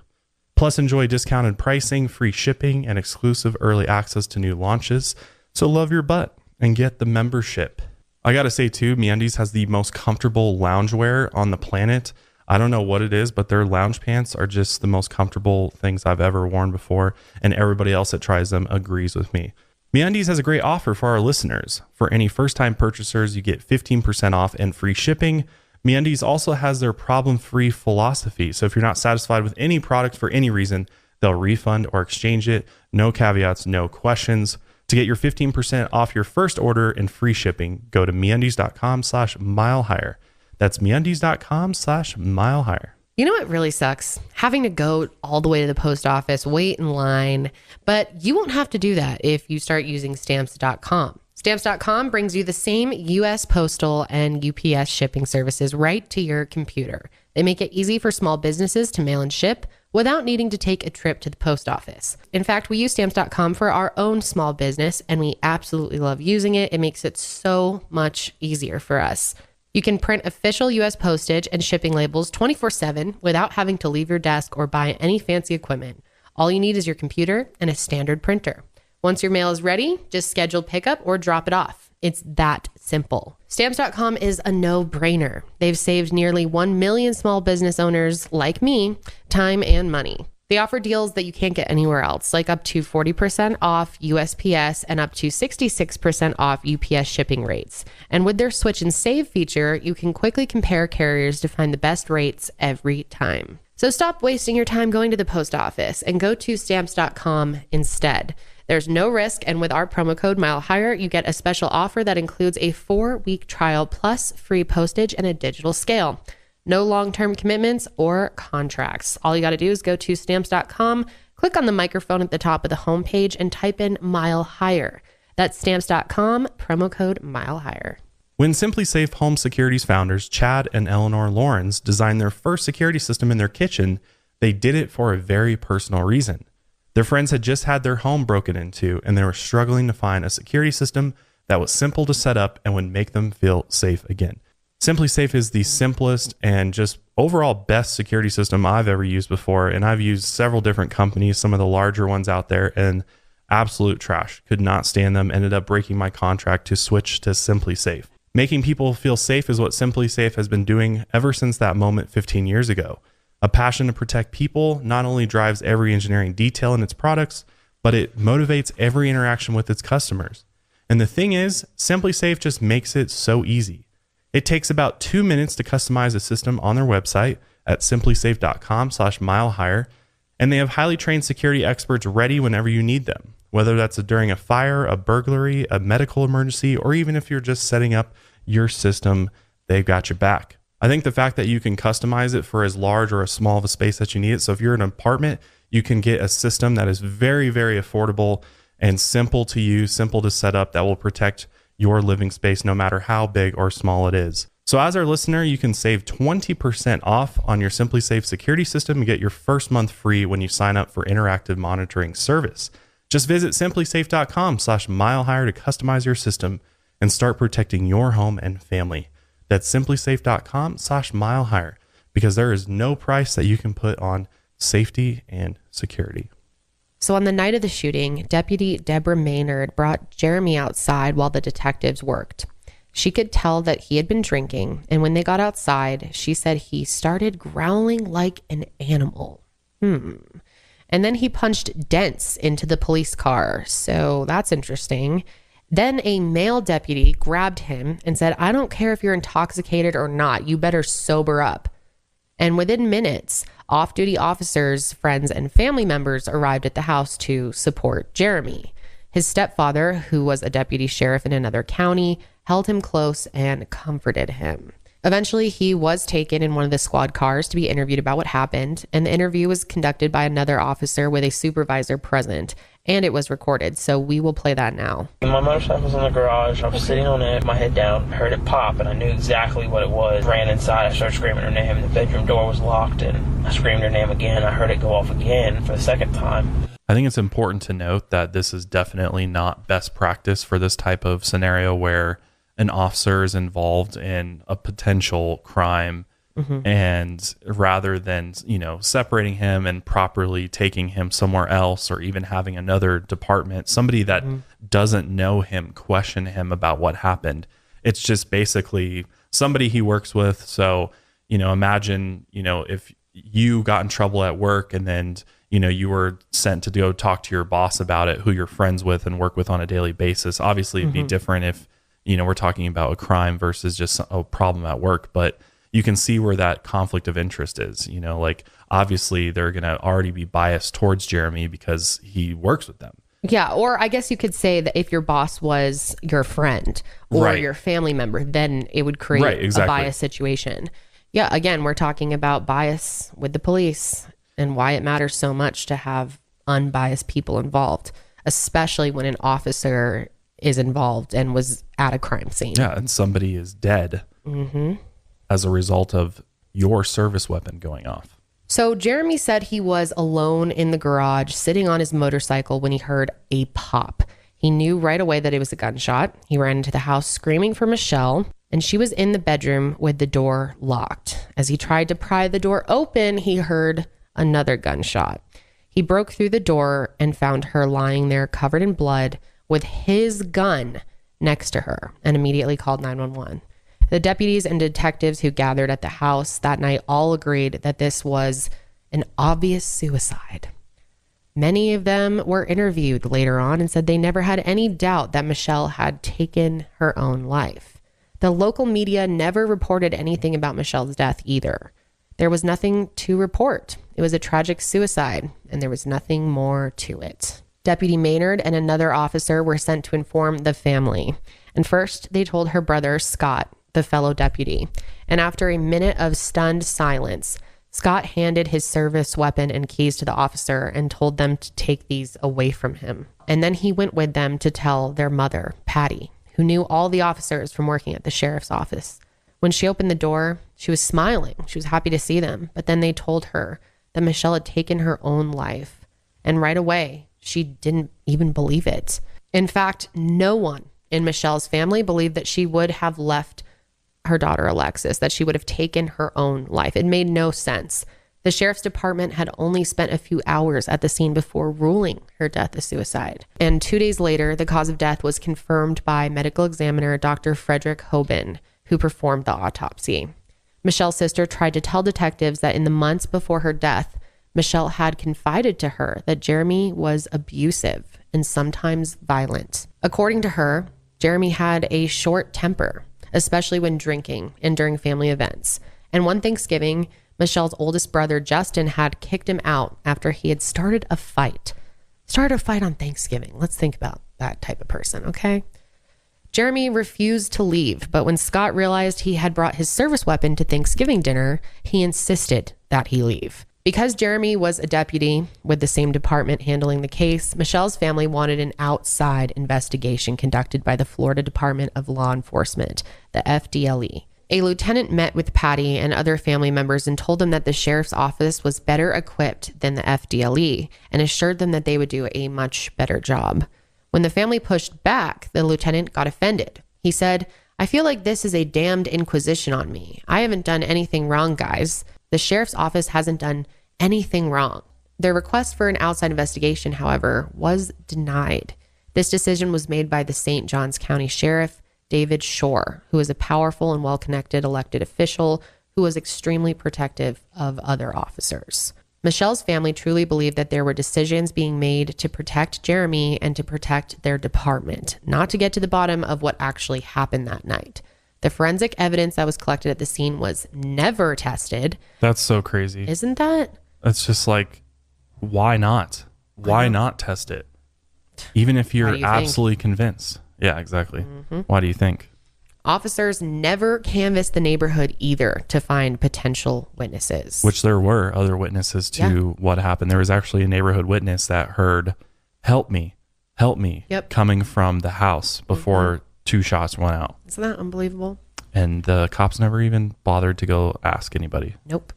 Speaker 1: Plus, enjoy discounted pricing, free shipping, and exclusive early access to new launches. So love your butt and get the membership. I gotta say too, MeUndies has the most comfortable loungewear on the planet. I don't know what it is, but their lounge pants are just the most comfortable things I've ever worn before, and everybody else that tries them agrees with me. MeUndies has a great offer for our listeners. For any first-time purchasers, you get 15% off and free shipping. MeUndies also has their problem-free philosophy. So if you're not satisfied with any product for any reason, they'll refund or exchange it. No caveats, no questions. To get your 15% off your first order and free shipping, go to MeUndies.com/milehigher. That's MeUndies.com/milehigher.
Speaker 2: You know what really sucks? Having to go all the way to the post office, wait in line, but you won't have to do that if you start using Stamps.com. Stamps.com brings you the same U.S. Postal and UPS shipping services right to your computer. They make it easy for small businesses to mail and ship without needing to take a trip to the post office. In fact, we use Stamps.com for our own small business, and we absolutely love using it. It makes it so much easier for us. You can print official U.S. postage and shipping labels 24/7 without having to leave your desk or buy any fancy equipment. All you need is your computer and a standard printer. Once your mail is ready, just schedule pickup or drop it off. It's that simple. Stamps.com is a no-brainer. They've saved nearly 1 million small business owners like me time and money. They offer deals that you can't get anywhere else, like up to 40% off USPS and up to 66% off UPS shipping rates. And with their Switch and Save feature, you can quickly compare carriers to find the best rates every time. So stop wasting your time going to the post office and go to Stamps.com instead. There's no risk, and with our promo code MileHigher, you get a special offer that includes a 4-week trial plus free postage and a digital scale. No long-term commitments or contracts. All you got to do is go to Stamps.com, click on the microphone at the top of the homepage, and type in MileHigher. That's Stamps.com, promo code MileHigher.
Speaker 1: When Simply Safe Home Security's founders, Chad and Eleanor Lawrence, designed their first security system in their kitchen, they did it for a very personal reason. Their friends had just had their home broken into, and they were struggling to find a security system that was simple to set up and would make them feel safe again. Simply Safe is the simplest and just overall best security system I've ever used before, and I've used several different companies, some of the larger ones out there, and absolute trash. Could not stand them, ended up breaking my contract to switch to Simply Safe. Making people feel safe is what Simply Safe has been doing ever since that moment 15 years ago. A passion to protect people not only drives every engineering detail in its products, but it motivates every interaction with its customers. And the thing is, Simply Safe just makes it so easy. It takes about 2 minutes to customize a system on their website at simplysafe.com/milehigher, and they have highly trained security experts ready whenever you need them, whether that's during a fire, a burglary, a medical emergency, or even if you're just setting up your system, they've got your back. I think the fact that you can customize it for as large or as small of a space that you need it. So if you're in an apartment, you can get a system that is very, very affordable and simple to use, simple to set up, that will protect your living space no matter how big or small it is. So as our listener, you can save 20% off on your Simply Safe security system and get your first month free when you sign up for interactive monitoring service. Just visit simplysafe.com/milehigher to customize your system and start protecting your home and family. That's simplysafe.com/milehigher, because there is no price that you can put on safety and security.
Speaker 2: So on the night of the shooting, Deputy Deborah Maynard brought Jeremy outside while the detectives worked. She could tell that he had been drinking, and when they got outside, she said he started growling like an animal. And then he punched dents into the police car, so that's interesting. Then a male deputy grabbed him and said, "I don't care if you're intoxicated or not, you better sober up." And within minutes, off-duty officers, friends, and family members arrived at the house to support Jeremy. His stepfather, who was a deputy sheriff in another county, held him close and comforted him. Eventually, he was taken in one of the squad cars to be interviewed about what happened, and the interview was conducted by another officer with a supervisor present, and it was recorded, so we will play that now.
Speaker 4: My motorcycle's in the garage. I was sitting on it, my head down, heard it pop, and I knew exactly what it was. Ran inside, I started screaming her name. The bedroom door was locked, and I screamed her name again. I heard it go off again for the second time.
Speaker 1: I think it's important to note that this is definitely not best practice for this type of scenario where an officer is involved in a potential crime, and rather than, separating him and properly taking him somewhere else, or even having another department, somebody that doesn't know him, question him about what happened. It's just basically somebody he works with. So, imagine, if you got in trouble at work and then, you were sent to go talk to your boss about it, who you're friends with and work with on a daily basis. Obviously it'd be different if, we're talking about a crime versus just a problem at work, but you can see where that conflict of interest is, obviously they're going to already be biased towards Jeremy because he works with them.
Speaker 2: Yeah. Or I guess you could say that if your boss was your friend or your family member, then it would create a bias situation. Yeah. Again, we're talking about bias with the police and why it matters so much to have unbiased people involved, especially when an officer is involved and was at a crime scene.
Speaker 1: Yeah, and somebody is dead as a result of your service weapon going off.
Speaker 2: So Jeremy said he was alone in the garage sitting on his motorcycle when he heard a pop. He knew right away that it was a gunshot. He ran into the house screaming for Michelle, and she was in the bedroom with the door locked. As he tried to pry the door open, he heard another gunshot. He broke through the door and found her lying there covered in blood with his gun next to her and immediately called 911. The deputies and detectives who gathered at the house that night all agreed that this was an obvious suicide. Many of them were interviewed later on and said they never had any doubt that Michelle had taken her own life. The local media never reported anything about Michelle's death either. There was nothing to report. It was a tragic suicide, and there was nothing more to it. Deputy Maynard and another officer were sent to inform the family. And first, they told her brother, Scott, the fellow deputy. And after a minute of stunned silence, Scott handed his service weapon and keys to the officer and told them to take these away from him. And then he went with them to tell their mother, Patty, who knew all the officers from working at the sheriff's office. When she opened the door, she was smiling. She was happy to see them. But then they told her that Michelle had taken her own life. And right away, she didn't even believe it. In fact, no one in Michelle's family believed that she would have left her daughter Alexis, that she would have taken her own life. It made no sense. The sheriff's department had only spent a few hours at the scene before ruling her death a suicide. And 2 days later, the cause of death was confirmed by medical examiner Dr. Frederick Hoban, who performed the autopsy. Michelle's sister tried to tell detectives that in the months before her death, Michelle had confided to her that Jeremy was abusive and sometimes violent. According to her, Jeremy had a short temper, especially when drinking and during family events. And one Thanksgiving, Michelle's oldest brother, Justin, had kicked him out after he had started a fight. Started a fight on Thanksgiving. Let's think about that type of person, okay? Jeremy refused to leave, but when Scott realized he had brought his service weapon to Thanksgiving dinner, he insisted that he leave. Because Jeremy was a deputy with the same department handling the case, Michelle's family wanted an outside investigation conducted by the Florida Department of Law Enforcement, the FDLE. A lieutenant met with Patty and other family members and told them that the sheriff's office was better equipped than the FDLE and assured them that they would do a much better job. When the family pushed back, the lieutenant got offended. He said, "I feel like this is a damned inquisition on me. I haven't done anything wrong, guys. The sheriff's office hasn't done anything wrong." Their request for an outside investigation, however, was denied. This decision was made by the St. Johns County Sheriff, David Shore, who is a powerful and well-connected elected official who was extremely protective of other officers. Michelle's family truly believed that there were decisions being made to protect Jeremy and to protect their department, not to get to the bottom of what actually happened that night. The forensic evidence that was collected at the scene was never tested.
Speaker 1: That's so crazy.
Speaker 2: Isn't that?
Speaker 1: It's just like, why not? Why not test it? Even if you're absolutely convinced. Yeah, exactly. Mm-hmm. Why do you think?
Speaker 2: Officers never canvassed the neighborhood either to find potential witnesses.
Speaker 1: Which there were other witnesses to what happened. There was actually a neighborhood witness that heard, help me, coming from the house before two shots went out.
Speaker 2: Isn't that unbelievable?
Speaker 1: And the cops never even bothered to go ask anybody.
Speaker 2: Nope.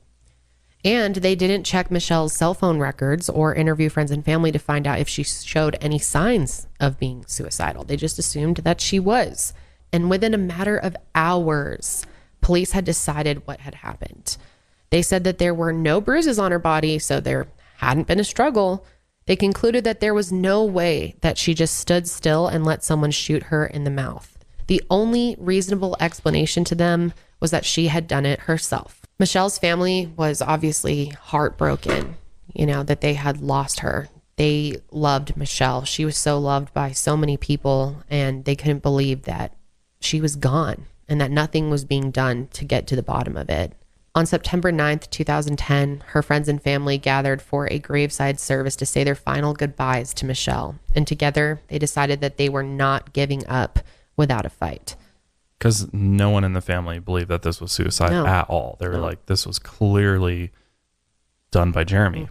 Speaker 2: And they didn't check Michelle's cell phone records or interview friends and family to find out if she showed any signs of being suicidal. They just assumed that she was. And within a matter of hours, police had decided what had happened. They said that there were no bruises on her body, so there hadn't been a struggle. They concluded that there was no way that she just stood still and let someone shoot her in the mouth. The only reasonable explanation to them was that she had done it herself. Michelle's family was obviously heartbroken, that they had lost her. They loved Michelle. She was so loved by so many people, and they couldn't believe that she was gone and that nothing was being done to get to the bottom of it. On September 9th, 2010, her friends and family gathered for a graveside service to say their final goodbyes to Michelle. And together, they decided that they were not giving up without a fight.
Speaker 1: Because no one in the family believed that this was suicide at all. They were like, this was clearly done by Jeremy.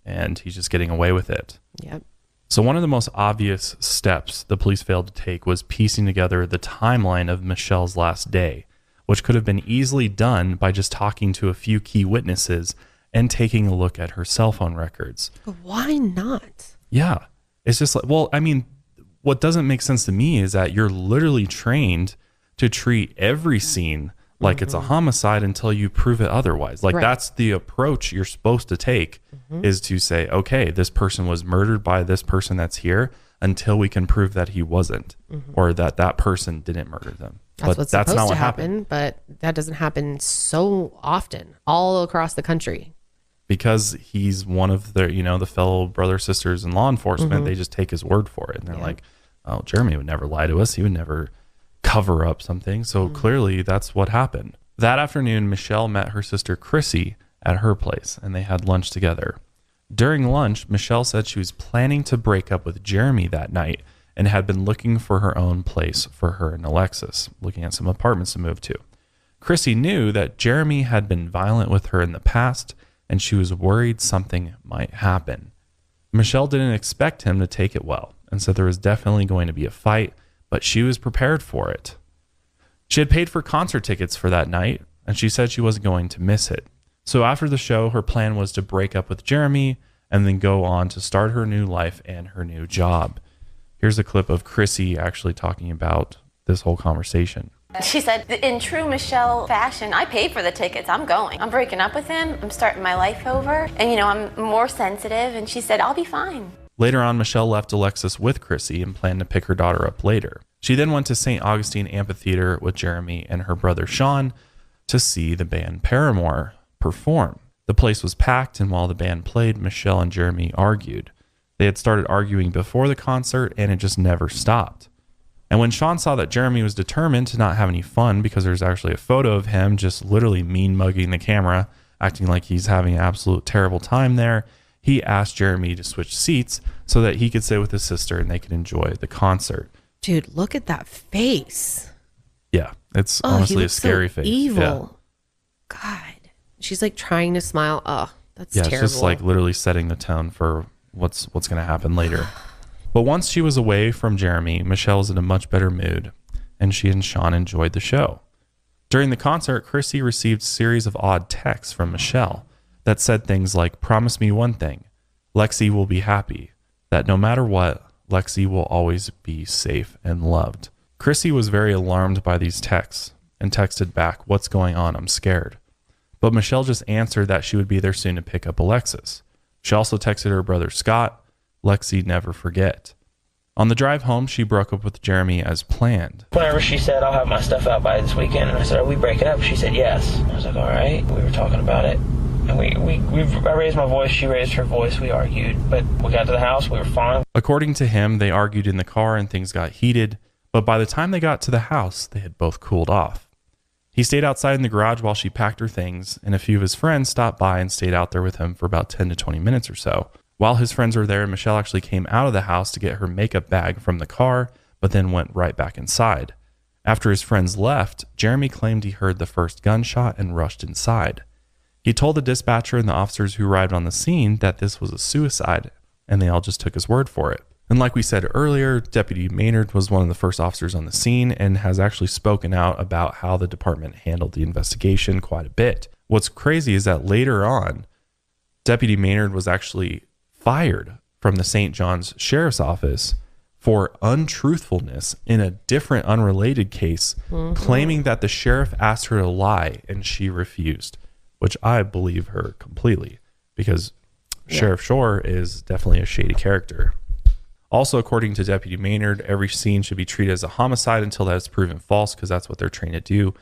Speaker 1: And he's just getting away with it.
Speaker 2: Yep.
Speaker 1: So one of the most obvious steps the police failed to take was piecing together the timeline of Michelle's last day, which could have been easily done by just talking to a few key witnesses and taking a look at her cell phone records.
Speaker 2: But why not?
Speaker 1: Yeah. It's just like, what doesn't make sense to me is that you're literally trained to treat every scene like it's a homicide until you prove it otherwise. Like
Speaker 2: Right.
Speaker 1: that's the approach you're supposed to take, is to say, okay, this person was murdered by this person that's here until we can prove that he wasn't, or that that person didn't murder them.
Speaker 2: That's what's supposed to happen, but that doesn't happen so often all across the country.
Speaker 1: Because he's one of their, the fellow brothers, sisters in law enforcement. They just take his word for it. And they're like, oh, Jeremy would never lie to us. He would never cover up something. So clearly that's what happened. That afternoon, Michelle met her sister Chrissy at her place, and they had lunch together. During lunch, Michelle said she was planning to break up with Jeremy that night and had been looking for her own place for her and Alexis, looking at some apartments to move to. Chrissy knew that Jeremy had been violent with her in the past, and she was worried something might happen. Michelle didn't expect him to take it well, and said there was definitely going to be a fight, but she was prepared for it. She had paid for concert tickets for that night, and she said she wasn't going to miss it. So after the show, her plan was to break up with Jeremy and then go on to start her new life and her new job. Here's a clip of Chrissy actually talking about this whole conversation.
Speaker 5: She said, in true Michelle fashion, I paid for the tickets. I'm going. I'm breaking up with him. I'm starting my life over. And, I'm more sensitive. And she said, I'll be fine.
Speaker 1: Later on, Michelle left Alexis with Chrissy and planned to pick her daughter up later. She then went to St. Augustine Amphitheater with Jeremy and her brother Sean to see the band Paramore perform. The place was packed, and while the band played, Michelle and Jeremy argued. They had started arguing before the concert, and it just never stopped. And when Sean saw that Jeremy was determined to not have any fun, because there's actually a photo of him just literally mean mugging the camera, acting like he's having an absolute terrible time there, he asked Jeremy to switch seats so that he could sit with his sister and they could enjoy the concert.
Speaker 2: Dude, look at that face.
Speaker 1: Yeah, it's honestly a scary face.
Speaker 2: Evil. Yeah. God. She's like trying to smile. Oh, that's terrible.
Speaker 1: It's just like literally setting the tone for what's going to happen later. But once she was away from Jeremy, Michelle was in a much better mood, and she and Sean enjoyed the show. During the concert, Chrissy received a series of odd texts from Michelle that said things like, promise me one thing, Lexi will be happy, that no matter what, Lexi will always be safe and loved. Chrissy was very alarmed by these texts and texted back, what's going on? I'm scared. But Michelle just answered that she would be there soon to pick up Alexis. She also texted her brother Scott, Lexi never forget. On the drive home, she broke up with Jeremy as planned.
Speaker 4: Whenever she said, I'll have my stuff out by this weekend, and I said, are we breaking up? She said, yes. I was like, all right. We were talking about it. And I raised my voice, she raised her voice, we argued. But we got to the house, we were fine.
Speaker 1: According to him, they argued in the car and things got heated. But by the time they got to the house, they had both cooled off. He stayed outside in the garage while she packed her things, and a few of his friends stopped by and stayed out there with him for about 10 to 20 minutes or so. While his friends were there, Michelle actually came out of the house to get her makeup bag from the car, but then went right back inside. After his friends left, Jeremy claimed he heard the first gunshot and rushed inside. He told the dispatcher and the officers who arrived on the scene that this was a suicide, and they all just took his word for it. And like we said earlier, Deputy Maynard was one of the first officers on the scene and has actually spoken out about how the department handled the investigation quite a bit. What's crazy is that later on, Deputy Maynard was actually fired from the St. John's Sheriff's Office for untruthfulness in a different unrelated case, claiming that the sheriff asked her to lie and she refused, which I believe her completely, because Sheriff Shore is definitely a shady character. Also, according to Deputy Maynard, every scene should be treated as a homicide until that is proven false, because that's what they're trained to do,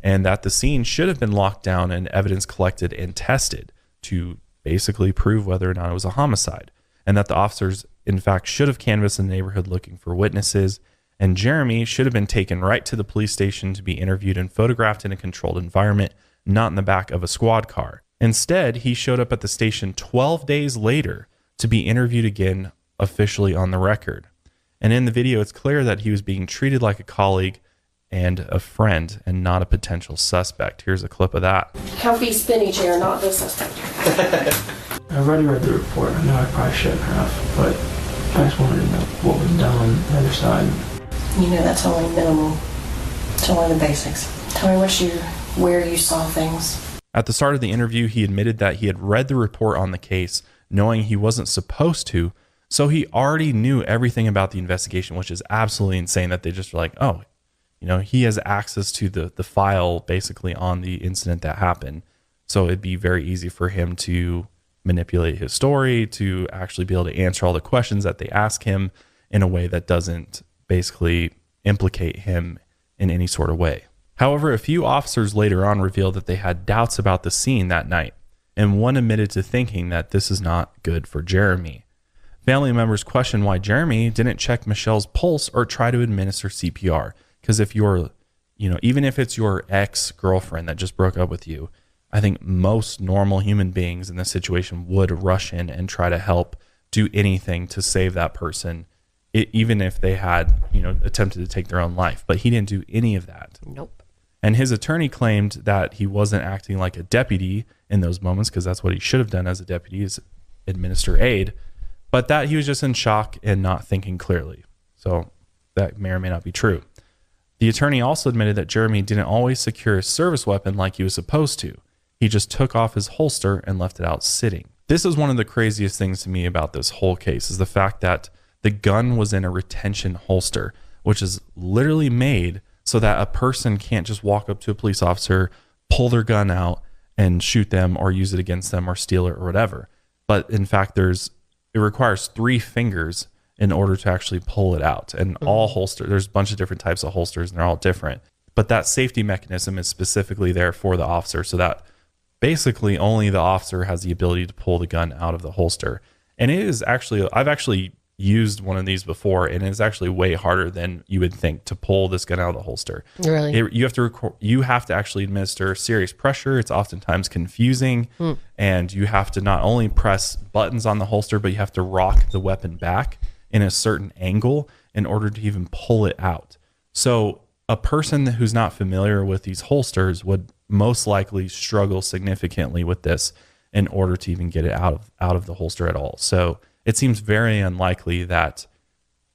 Speaker 1: and that the scene should have been locked down and evidence collected and tested to basically prove whether or not it was a homicide, and that the officers, in fact, should have canvassed the neighborhood looking for witnesses, and Jeremy should have been taken right to the police station to be interviewed and photographed in a controlled environment, not in the back of a squad car. Instead, he showed up at the station 12 days later to be interviewed again, officially on the record. And in the video, it's clear that he was being treated like a colleague and a friend and not a potential suspect. Here's a clip of that.
Speaker 6: Healthy spinny chair, not the suspect.
Speaker 7: I've already read the report. I know I probably shouldn't have, but I just wanted to know what was done on the other side.
Speaker 6: You know that's only minimal. It's only the basics. Tell me where you saw things.
Speaker 1: At the start of the interview, he admitted that he had read the report on the case, knowing he wasn't supposed to, so he already knew everything about the investigation, which is absolutely insane that they just were like, oh, he has access to the file basically on the incident that happened. So it'd be very easy for him to manipulate his story, to actually be able to answer all the questions that they ask him in a way that doesn't basically implicate him in any sort of way. However, a few officers later on revealed that they had doubts about the scene that night, and one admitted to thinking that this is not good for Jeremy. Family members questioned why Jeremy didn't check Michelle's pulse or try to administer CPR. Because if you're, even if it's your ex-girlfriend that just broke up with you, I think most normal human beings in this situation would rush in and try to help do anything to save that person, even if they had, attempted to take their own life. But he didn't do any of that.
Speaker 2: Nope.
Speaker 1: And his attorney claimed that he wasn't acting like a deputy in those moments, because that's what he should have done as a deputy, is administer aid, but that he was just in shock and not thinking clearly. So that may or may not be true. The attorney also admitted that Jeremy didn't always secure his service weapon like he was supposed to. He just took off his holster and left it out sitting. This is one of the craziest things to me about this whole case, is the fact that the gun was in a retention holster, which is literally made so that a person can't just walk up to a police officer, pull their gun out and shoot them or use it against them or steal it or whatever. But in fact, it requires 3 fingers in order to actually pull it out. And all holsters, there's a bunch of different types of holsters and they're all different. But that safety mechanism is specifically there for the officer, so that basically only the officer has the ability to pull the gun out of the holster. And it is actually, I've actually used one of these before, and it's actually way harder than you would think to pull this gun out of the holster.
Speaker 2: Really?
Speaker 1: You have to actually administer serious pressure. It's oftentimes confusing, and you have to not only press buttons on the holster, but you have to rock the weapon back in a certain angle in order to even pull it out. So a person who's not familiar with these holsters would most likely struggle significantly with this in order to even get it out of the holster at all. So it seems very unlikely that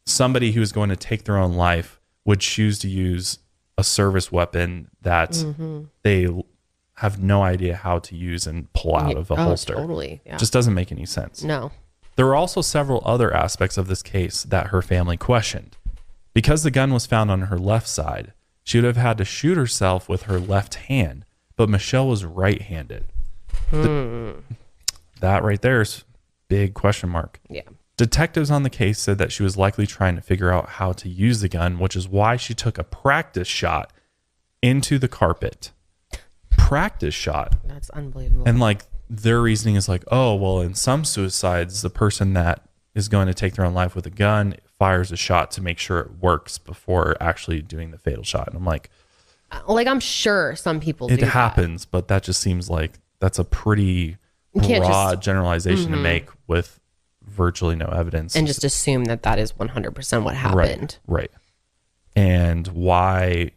Speaker 1: somebody who is going to take their own life would choose to use a service weapon that they have no idea how to use and pull out of a holster.
Speaker 2: Totally. Yeah.
Speaker 1: Just doesn't make any sense.
Speaker 2: No.
Speaker 1: There were also several other aspects of this case that her family questioned. Because the gun was found on her left side, she would have had to shoot herself with her left hand, but Michelle was right-handed. That right there is big question mark.
Speaker 2: Yeah.
Speaker 1: Detectives on the case said that she was likely trying to figure out how to use the gun, which is why she took a practice shot into the carpet. Practice shot.
Speaker 2: That's unbelievable.
Speaker 1: And their reasoning is oh, well, in some suicides, the person that is going to take their own life with a gun fires a shot to make sure it works before actually doing the fatal shot. And I'm
Speaker 2: I'm sure some people do
Speaker 1: it happens, but that just seems like that's a pretty broad generalization to make with virtually no evidence.
Speaker 2: And just assume that is 100% what happened.
Speaker 1: Right. And why,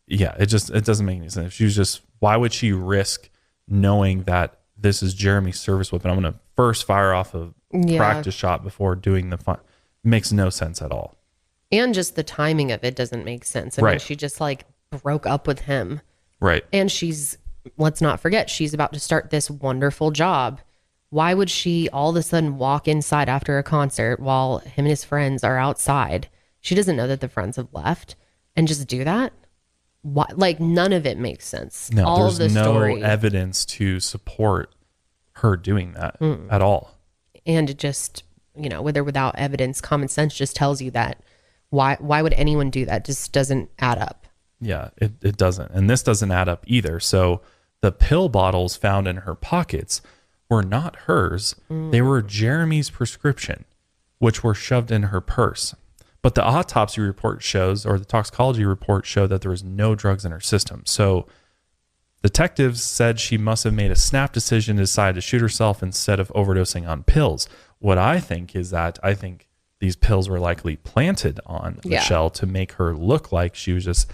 Speaker 1: it doesn't make any sense. Why would she risk knowing that this is Jeremy's service weapon? I'm going to first fire off a practice shot before doing the fun. Makes no sense at all.
Speaker 2: And just the timing of it doesn't make sense. I mean, she just broke up with him.
Speaker 1: Right.
Speaker 2: And let's not forget, she's about to start this wonderful job. Why would she all of a sudden walk inside after a concert while him and his friends are outside? She doesn't know that the friends have left, and just do that? Why? None of it makes sense.
Speaker 1: No,
Speaker 2: all
Speaker 1: there's
Speaker 2: of the
Speaker 1: no
Speaker 2: story.
Speaker 1: evidence to support her doing that at all.
Speaker 2: And it just, with or without evidence, common sense just tells you that why would anyone do that? Just doesn't add up.
Speaker 1: Yeah, it doesn't. And this doesn't add up either. So the pill bottles found in her pockets were not hers. They were Jeremy's prescription, which were shoved in her purse. But the autopsy report shows, or the toxicology report showed, that there was no drugs in her system. So detectives said she must have made a snap decision to decide to shoot herself instead of overdosing on pills. What I think is that these pills were likely planted on Michelle to make her look like she was just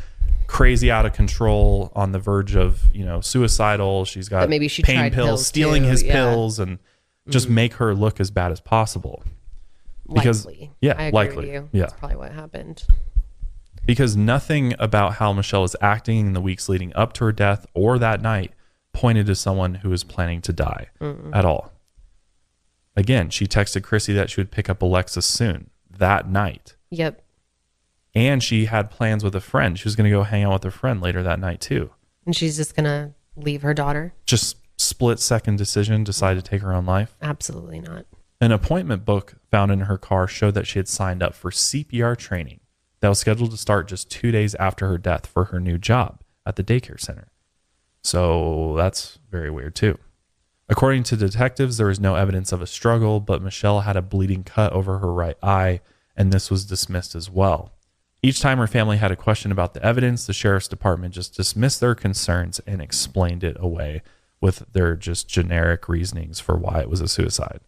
Speaker 1: crazy out of control, on the verge of suicidal. She's got
Speaker 2: maybe she
Speaker 1: pain
Speaker 2: tried
Speaker 1: pills, stealing
Speaker 2: too.
Speaker 1: his pills, and just make her look as bad as possible. Because
Speaker 2: likely.
Speaker 1: Yeah,
Speaker 2: I agree
Speaker 1: likely.
Speaker 2: with you.
Speaker 1: Yeah,
Speaker 2: that's probably what happened.
Speaker 1: Because nothing about how Michelle was acting in the weeks leading up to her death or that night pointed to someone who was planning to die at all. Again, she texted Chrissy that she would pick up Alexis soon that night.
Speaker 2: Yep.
Speaker 1: And she had plans with a friend. She was going to go hang out with a friend later that night too.
Speaker 2: And she's just going to leave her daughter?
Speaker 1: Just split second decision, decide to take her own life?
Speaker 2: Absolutely not.
Speaker 1: An appointment book found in her car showed that she had signed up for CPR training that was scheduled to start just 2 days after her death for her new job at the daycare center. So that's very weird too. According to detectives, there was no evidence of a struggle, but Michelle had a bleeding cut over her right eye, and this was dismissed as well. Each time her family had a question about the evidence, the sheriff's department just dismissed their concerns and explained it away with their just generic reasonings for why it was a suicide,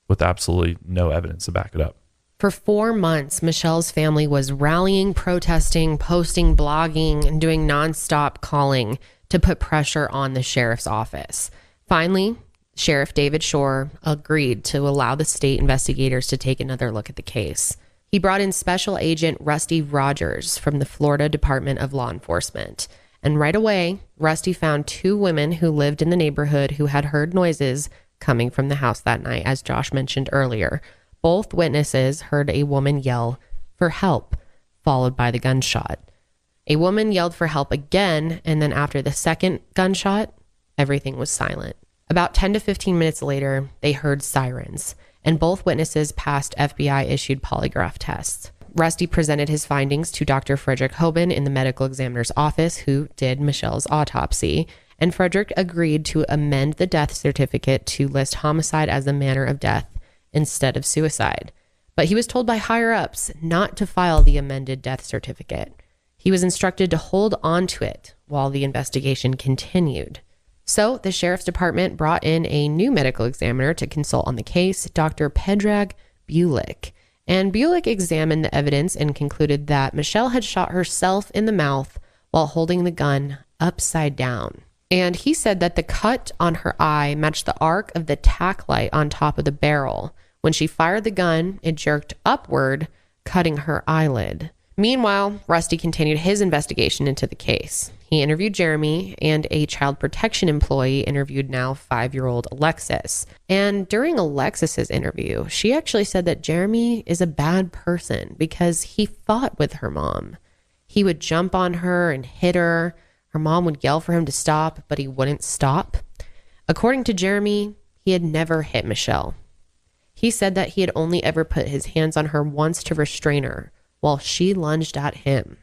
Speaker 1: with absolutely no evidence to back it up.
Speaker 2: For 4 months, Michelle's family was rallying, protesting, posting, blogging, and doing nonstop calling to put pressure on the sheriff's office. Finally, Sheriff David Shore agreed to allow the state investigators to take another look at the case. He brought in Special Agent Rusty Rogers from the Florida Department of Law Enforcement. And right away, Rusty found 2 women who lived in the neighborhood who had heard noises coming from the house that night, as Josh mentioned earlier. Both witnesses heard a woman yell for help, followed by the gunshot. A woman yelled for help again, and then after the second gunshot, everything was silent. About 10 to 15 minutes later, they heard sirens, and both witnesses passed FBI-issued polygraph tests. Rusty presented his findings to Dr. Frederick Hoban in the medical examiner's office, who did Michelle's autopsy, and Frederick agreed to amend the death certificate to list homicide as the manner of death instead of suicide. But he was told by higher-ups not to file the amended death certificate. He was instructed to hold on to it while the investigation continued. So the sheriff's department brought in a new medical examiner to consult on the case, Dr. Predrag Bulik. And Bulik examined the evidence and concluded that Michelle had shot herself in the mouth while holding the gun upside down. And he said that the cut on her eye matched the arc of the tack light on top of the barrel. When she fired the gun, it jerked upward, cutting her eyelid. Meanwhile, Rusty continued his investigation into the case. He interviewed Jeremy, and a child protection employee interviewed now 5-year-old Alexis. And during Alexis's interview, she actually said that Jeremy is a bad person because he fought with her mom. He would jump on her and hit her. Her mom would yell for him to stop, but he wouldn't stop. According to Jeremy, he had never hit Michelle. He said that he had only ever put his hands on her once to restrain her, while she lunged at him.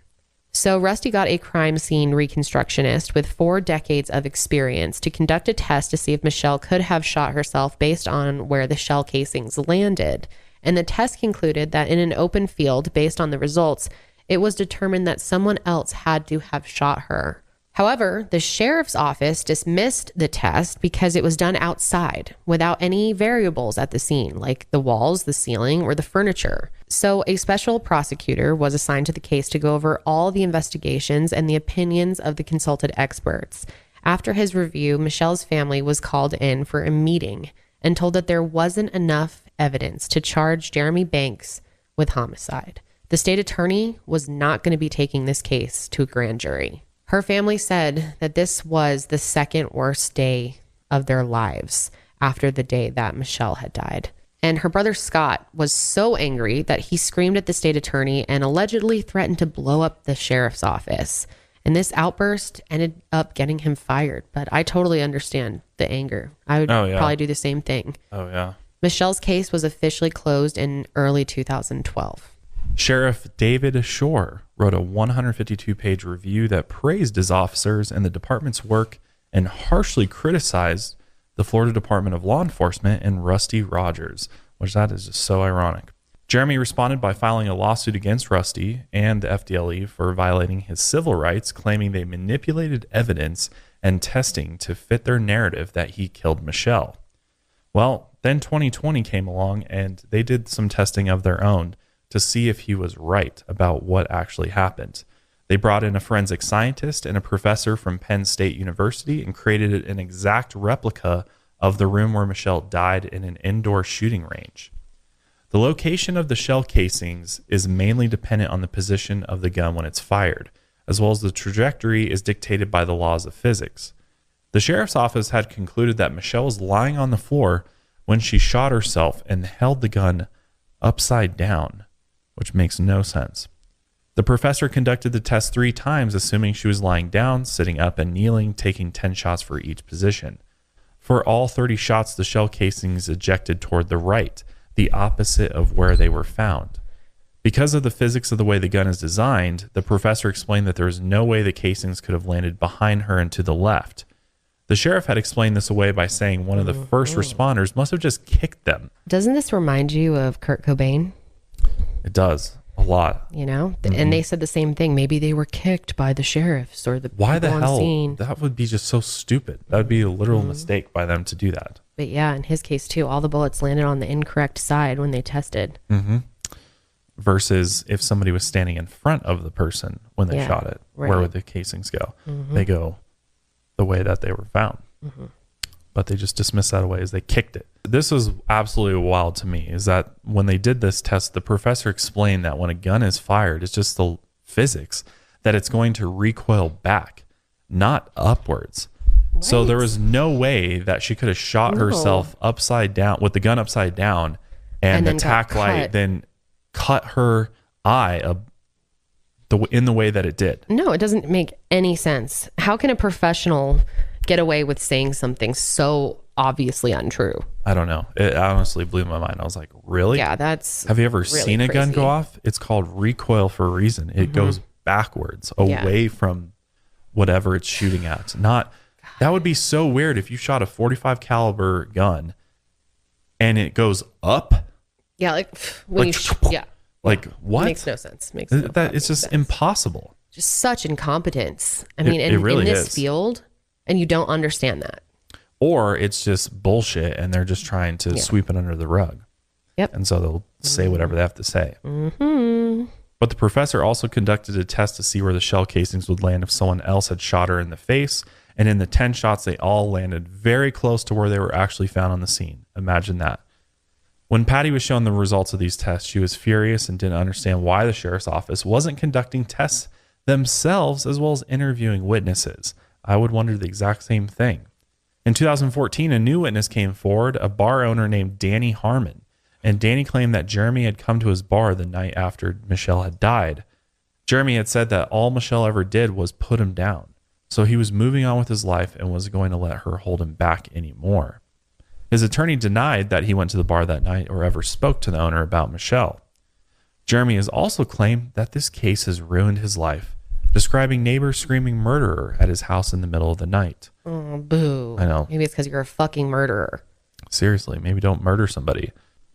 Speaker 2: So Rusty got a crime scene reconstructionist with 4 decades of experience to conduct a test to see if Michelle could have shot herself based on where the shell casings landed. And the test concluded that in an open field, based on the results, it was determined that someone else had to have shot her. However, the sheriff's office dismissed the test because it was done outside without any variables at the scene, like the walls, the ceiling, or the furniture. So a special prosecutor was assigned to the case to go over all the investigations and the opinions of the consulted experts. After his review, Michelle's family was called in for a meeting and told that there wasn't enough evidence to charge Jeremy Banks with homicide. The state attorney was not going to be taking this case to a grand jury. Her family said that this was the second worst day of their lives after the day that Michelle had died. And her brother Scott was so angry that he screamed at the state attorney and allegedly threatened to blow up the sheriff's office. And this outburst ended up getting him fired. But I totally understand the anger. I would probably do the same thing.
Speaker 1: Oh, yeah.
Speaker 2: Michelle's case was officially closed in early 2012.
Speaker 1: Sheriff David Shore wrote a 152-page review that praised his officers and the department's work and harshly criticized the Florida Department of Law Enforcement and Rusty Rogers, which that is just so ironic. Jeremy responded by filing a lawsuit against Rusty and the FDLE for violating his civil rights, claiming they manipulated evidence and testing to fit their narrative that he killed Michelle. Well, then 2020 came along and they did some testing of their own to see if he was right about what actually happened. They brought in a forensic scientist and a professor from Penn State University and created an exact replica of the room where Michelle died in an indoor shooting range. The location of the shell casings is mainly dependent on the position of the gun when it's fired, as well as the trajectory is dictated by the laws of physics. The sheriff's office had concluded that Michelle was lying on the floor when she shot herself and held the gun upside down, which makes no sense. The professor conducted the test 3 times, assuming she was lying down, sitting up, and kneeling, taking 10 shots for each position. For all 30 shots, the shell casings ejected toward the right, the opposite of where they were found. Because of the physics of the way the gun is designed, the professor explained that there was no way the casings could have landed behind her and to the left. The sheriff had explained this away by saying one of the first responders must have just kicked them.
Speaker 2: Doesn't this remind you of Kurt Cobain?
Speaker 1: It does. A lot.
Speaker 2: You know? And they said the same thing. Maybe they were kicked by the sheriffs or the
Speaker 1: Why the
Speaker 2: people on
Speaker 1: hell?
Speaker 2: scene.
Speaker 1: That would be just so stupid. That would be a literal mistake by them to do that.
Speaker 2: But yeah, in his case too, all the bullets landed on the incorrect side when they tested.
Speaker 1: Versus if somebody was standing in front of the person when they shot it, where would the casings go? They go the way that they were found. But they just dismissed that away as they kicked it. This was absolutely wild to me, is that when they did this test, the professor explained that when a gun is fired, it's just the physics that it's going to recoil back, not upwards. Right. So there was no way that she could have shot herself upside down with the gun upside down and the tack light then cut her eye in the way that it did.
Speaker 2: No, it doesn't make any sense. How can a professional get away with saying something so obviously untrue?
Speaker 1: I don't know. It honestly blew my mind. I was like, really?
Speaker 2: Yeah, that's
Speaker 1: Have you ever
Speaker 2: really
Speaker 1: seen a gun
Speaker 2: crazy.
Speaker 1: go off? It's called recoil for a reason. It goes backwards away from whatever it's shooting at. That would be so weird if you shot a 45 caliber gun and it goes up.
Speaker 2: Yeah, like when
Speaker 1: Like what?
Speaker 2: Makes no sense. Makes no
Speaker 1: that it's just
Speaker 2: sense.
Speaker 1: impossible.
Speaker 2: Just such incompetence. I
Speaker 1: It-
Speaker 2: mean,
Speaker 1: it really
Speaker 2: in this
Speaker 1: is.
Speaker 2: field, and you don't understand that.
Speaker 1: Or it's just bullshit and they're just trying to sweep it under the rug.
Speaker 2: Yep.
Speaker 1: And so they'll say whatever they have to say. But the professor also conducted a test to see where the shell casings would land if someone else had shot her in the face. And in the 10 shots, they all landed very close to where they were actually found on the scene. Imagine that. When Patty was shown the results of these tests, she was furious and didn't understand why the sheriff's office wasn't conducting tests themselves as well as interviewing witnesses. I would wonder the exact same thing. In 2014, a new witness came forward, a bar owner named Danny Harmon. And Danny claimed that Jeremy had come to his bar the night after Michelle had died. Jeremy had said that all Michelle ever did was put him down. So he was moving on with his life and wasn't going to let her hold him back anymore. His attorney denied that he went to the bar that night or ever spoke to the owner about Michelle. Jeremy has also claimed that this case has ruined his life, describing neighbors screaming murderer at his house in the middle of the night.
Speaker 2: Oh, boo.
Speaker 1: I know.
Speaker 2: Maybe it's because you're a fucking murderer.
Speaker 1: Seriously, maybe don't murder somebody.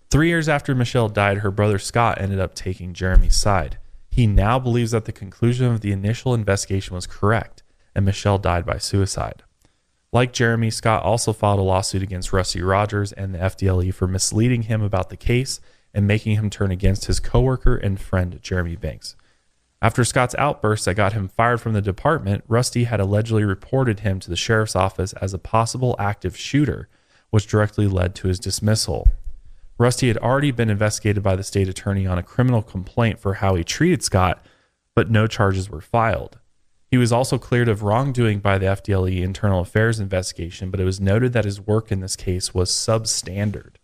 Speaker 1: 3 years after Michelle died, her brother Scott ended up taking Jeremy's side. He now believes that the conclusion of the initial investigation was correct, and Michelle died by suicide. Like Jeremy, Scott also filed a lawsuit against Rusty Rogers and the FDLE for misleading him about the case and making him turn against his coworker and friend, Jeremy Banks. After Scott's outburst that got him fired from the department, Rusty had allegedly reported him to the sheriff's office as a possible active shooter, which directly led to his dismissal. Rusty had already been investigated by the state attorney on a criminal complaint for how he treated Scott, but no charges were filed. He was also cleared of wrongdoing by the FDLE internal affairs investigation, but it was noted that his work in this case was substandard.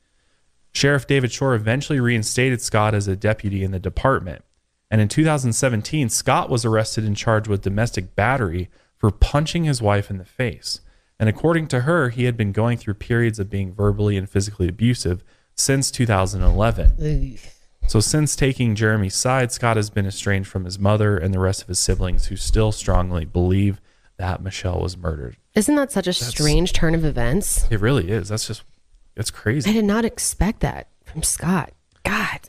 Speaker 1: Sheriff David Shore eventually reinstated Scott as a deputy in the department. And in 2017, Scott was arrested and charged with domestic battery for punching his wife in the face. And according to her, he had been going through periods of being verbally and physically abusive since 2011. So since taking Jeremy's side, Scott has been estranged from his mother and the rest of his siblings who still strongly believe that Michelle was murdered.
Speaker 2: Isn't that such a strange turn of events?
Speaker 1: It really is. It's crazy.
Speaker 2: I did not expect that from Scott. God,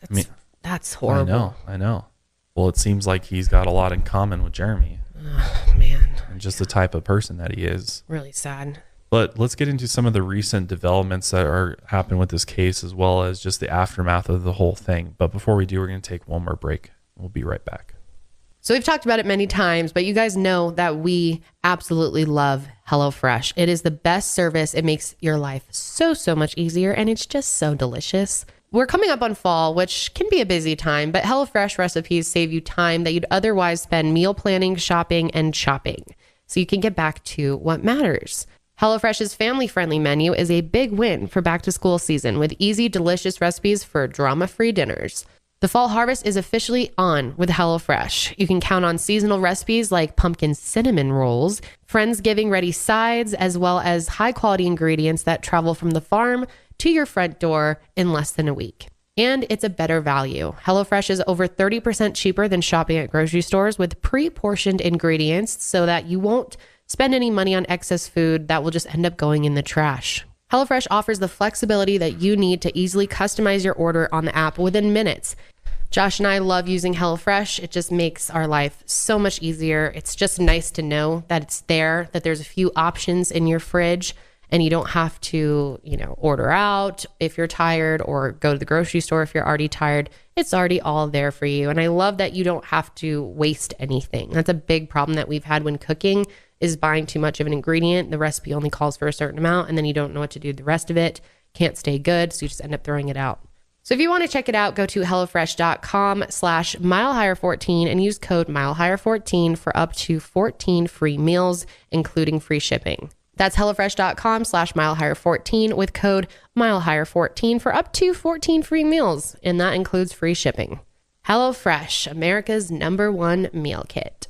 Speaker 2: that's horrible.
Speaker 1: I know. Well, it seems like he's got a lot in common with Jeremy.
Speaker 2: Oh, man.
Speaker 1: And just the type of person that he is.
Speaker 2: Really sad.
Speaker 1: But let's get into some of the recent developments that are happening with this case, as well as just the aftermath of the whole thing. But before we do, we're going to take one more break. We'll be right back.
Speaker 2: So we've talked about it many times, but you guys know that we absolutely love HelloFresh. It is the best service. It makes your life so much easier, and it's just so delicious. We're coming up on fall, which can be a busy time, but HelloFresh recipes save you time that you'd otherwise spend meal planning, shopping, and shopping. So you can get back to what matters. HelloFresh's family-friendly menu is a big win for back-to-school season with easy, delicious recipes for drama-free dinners. The fall harvest is officially on with HelloFresh. You can count on seasonal recipes like pumpkin cinnamon rolls, Friendsgiving ready sides, as well as high quality ingredients that travel from the farm to your front door in less than a week. And it's a better value. HelloFresh is over 30% cheaper than shopping at grocery stores with pre-portioned ingredients so that you won't spend any money on excess food that will just end up going in the trash. HelloFresh offers the flexibility that you need to easily customize your order on the app within minutes. Josh and I love using HelloFresh. It just makes our life so much easier. It's just nice to know that it's there, that there's a few options in your fridge and you don't have to, order out if you're tired or go to the grocery store if you're already tired. It's already all there for you. And I love that you don't have to waste anything. That's a big problem that we've had when cooking is buying too much of an ingredient. The recipe only calls for a certain amount and then you don't know what to do with the rest of it. Can't stay good, so you just end up throwing it out. So if you want to check it out, go to HelloFresh.com/milehigher14 and use code milehigher14 for up to 14 free meals, including free shipping. That's HelloFresh.com/milehigher14 with code milehigher14 for up to 14 free meals, and that includes free shipping. HelloFresh, America's #1 meal kit.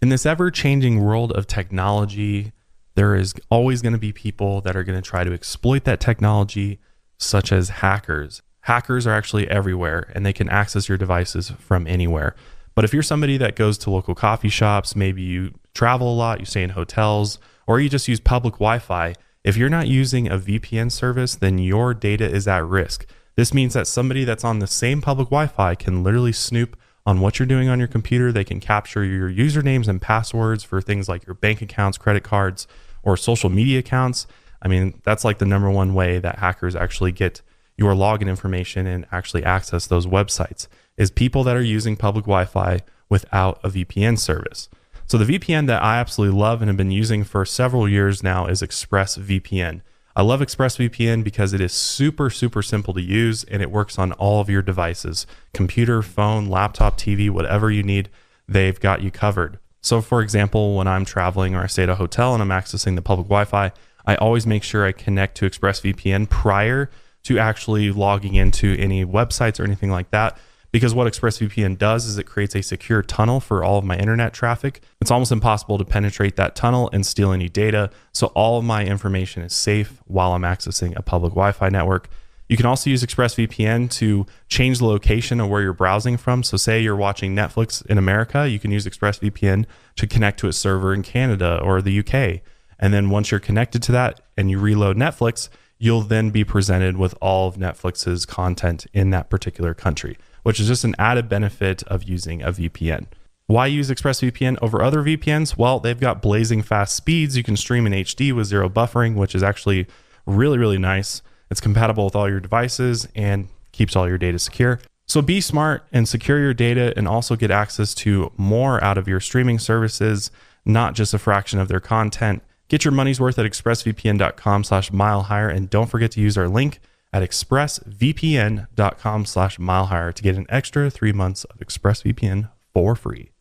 Speaker 1: In this ever-changing world of technology, there is always going to be people that are going to try to exploit that technology, such as hackers. Hackers are actually everywhere and they can access your devices from anywhere. But if you're somebody that goes to local coffee shops, maybe you travel a lot, you stay in hotels, or you just use public Wi-Fi, if you're not using a VPN service, then your data is at risk. This means that somebody that's on the same public Wi-Fi can literally snoop on what you're doing on your computer. They can capture your usernames and passwords for things like your bank accounts, credit cards, or social media accounts. I mean, that's like the #1 way that hackers actually get your login information and actually access those websites, is people that are using public Wi-Fi without a VPN service. So the VPN that I absolutely love and have been using for several years now is ExpressVPN. I love ExpressVPN because it is super, super simple to use and it works on all of your devices, computer, phone, laptop, TV, whatever you need, they've got you covered. So for example, when I'm traveling or I stay at a hotel and I'm accessing the public Wi-Fi, I always make sure I connect to ExpressVPN prior to actually logging into any websites or anything like that. Because what ExpressVPN does is it creates a secure tunnel for all of my internet traffic. It's almost impossible to penetrate that tunnel and steal any data. So all of my information is safe while I'm accessing a public Wi-Fi network. You can also use ExpressVPN to change the location of where you're browsing from. So say you're watching Netflix in America, you can use ExpressVPN to connect to a server in Canada or the UK. And then once you're connected to that and you reload Netflix, you'll then be presented with all of Netflix's content in that particular country, which is just an added benefit of using a VPN. Why use ExpressVPN over other VPNs? Well, they've got blazing fast speeds. You can stream in HD with zero buffering, which is actually really, really nice. It's compatible with all your devices and keeps all your data secure. So be smart and secure your data and also get access to more out of your streaming services, not just a fraction of their content. Get your money's worth at expressvpn.com/milehigher and don't forget to use our link at expressvpn.com/milehigher to get an extra 3 months of ExpressVPN for free.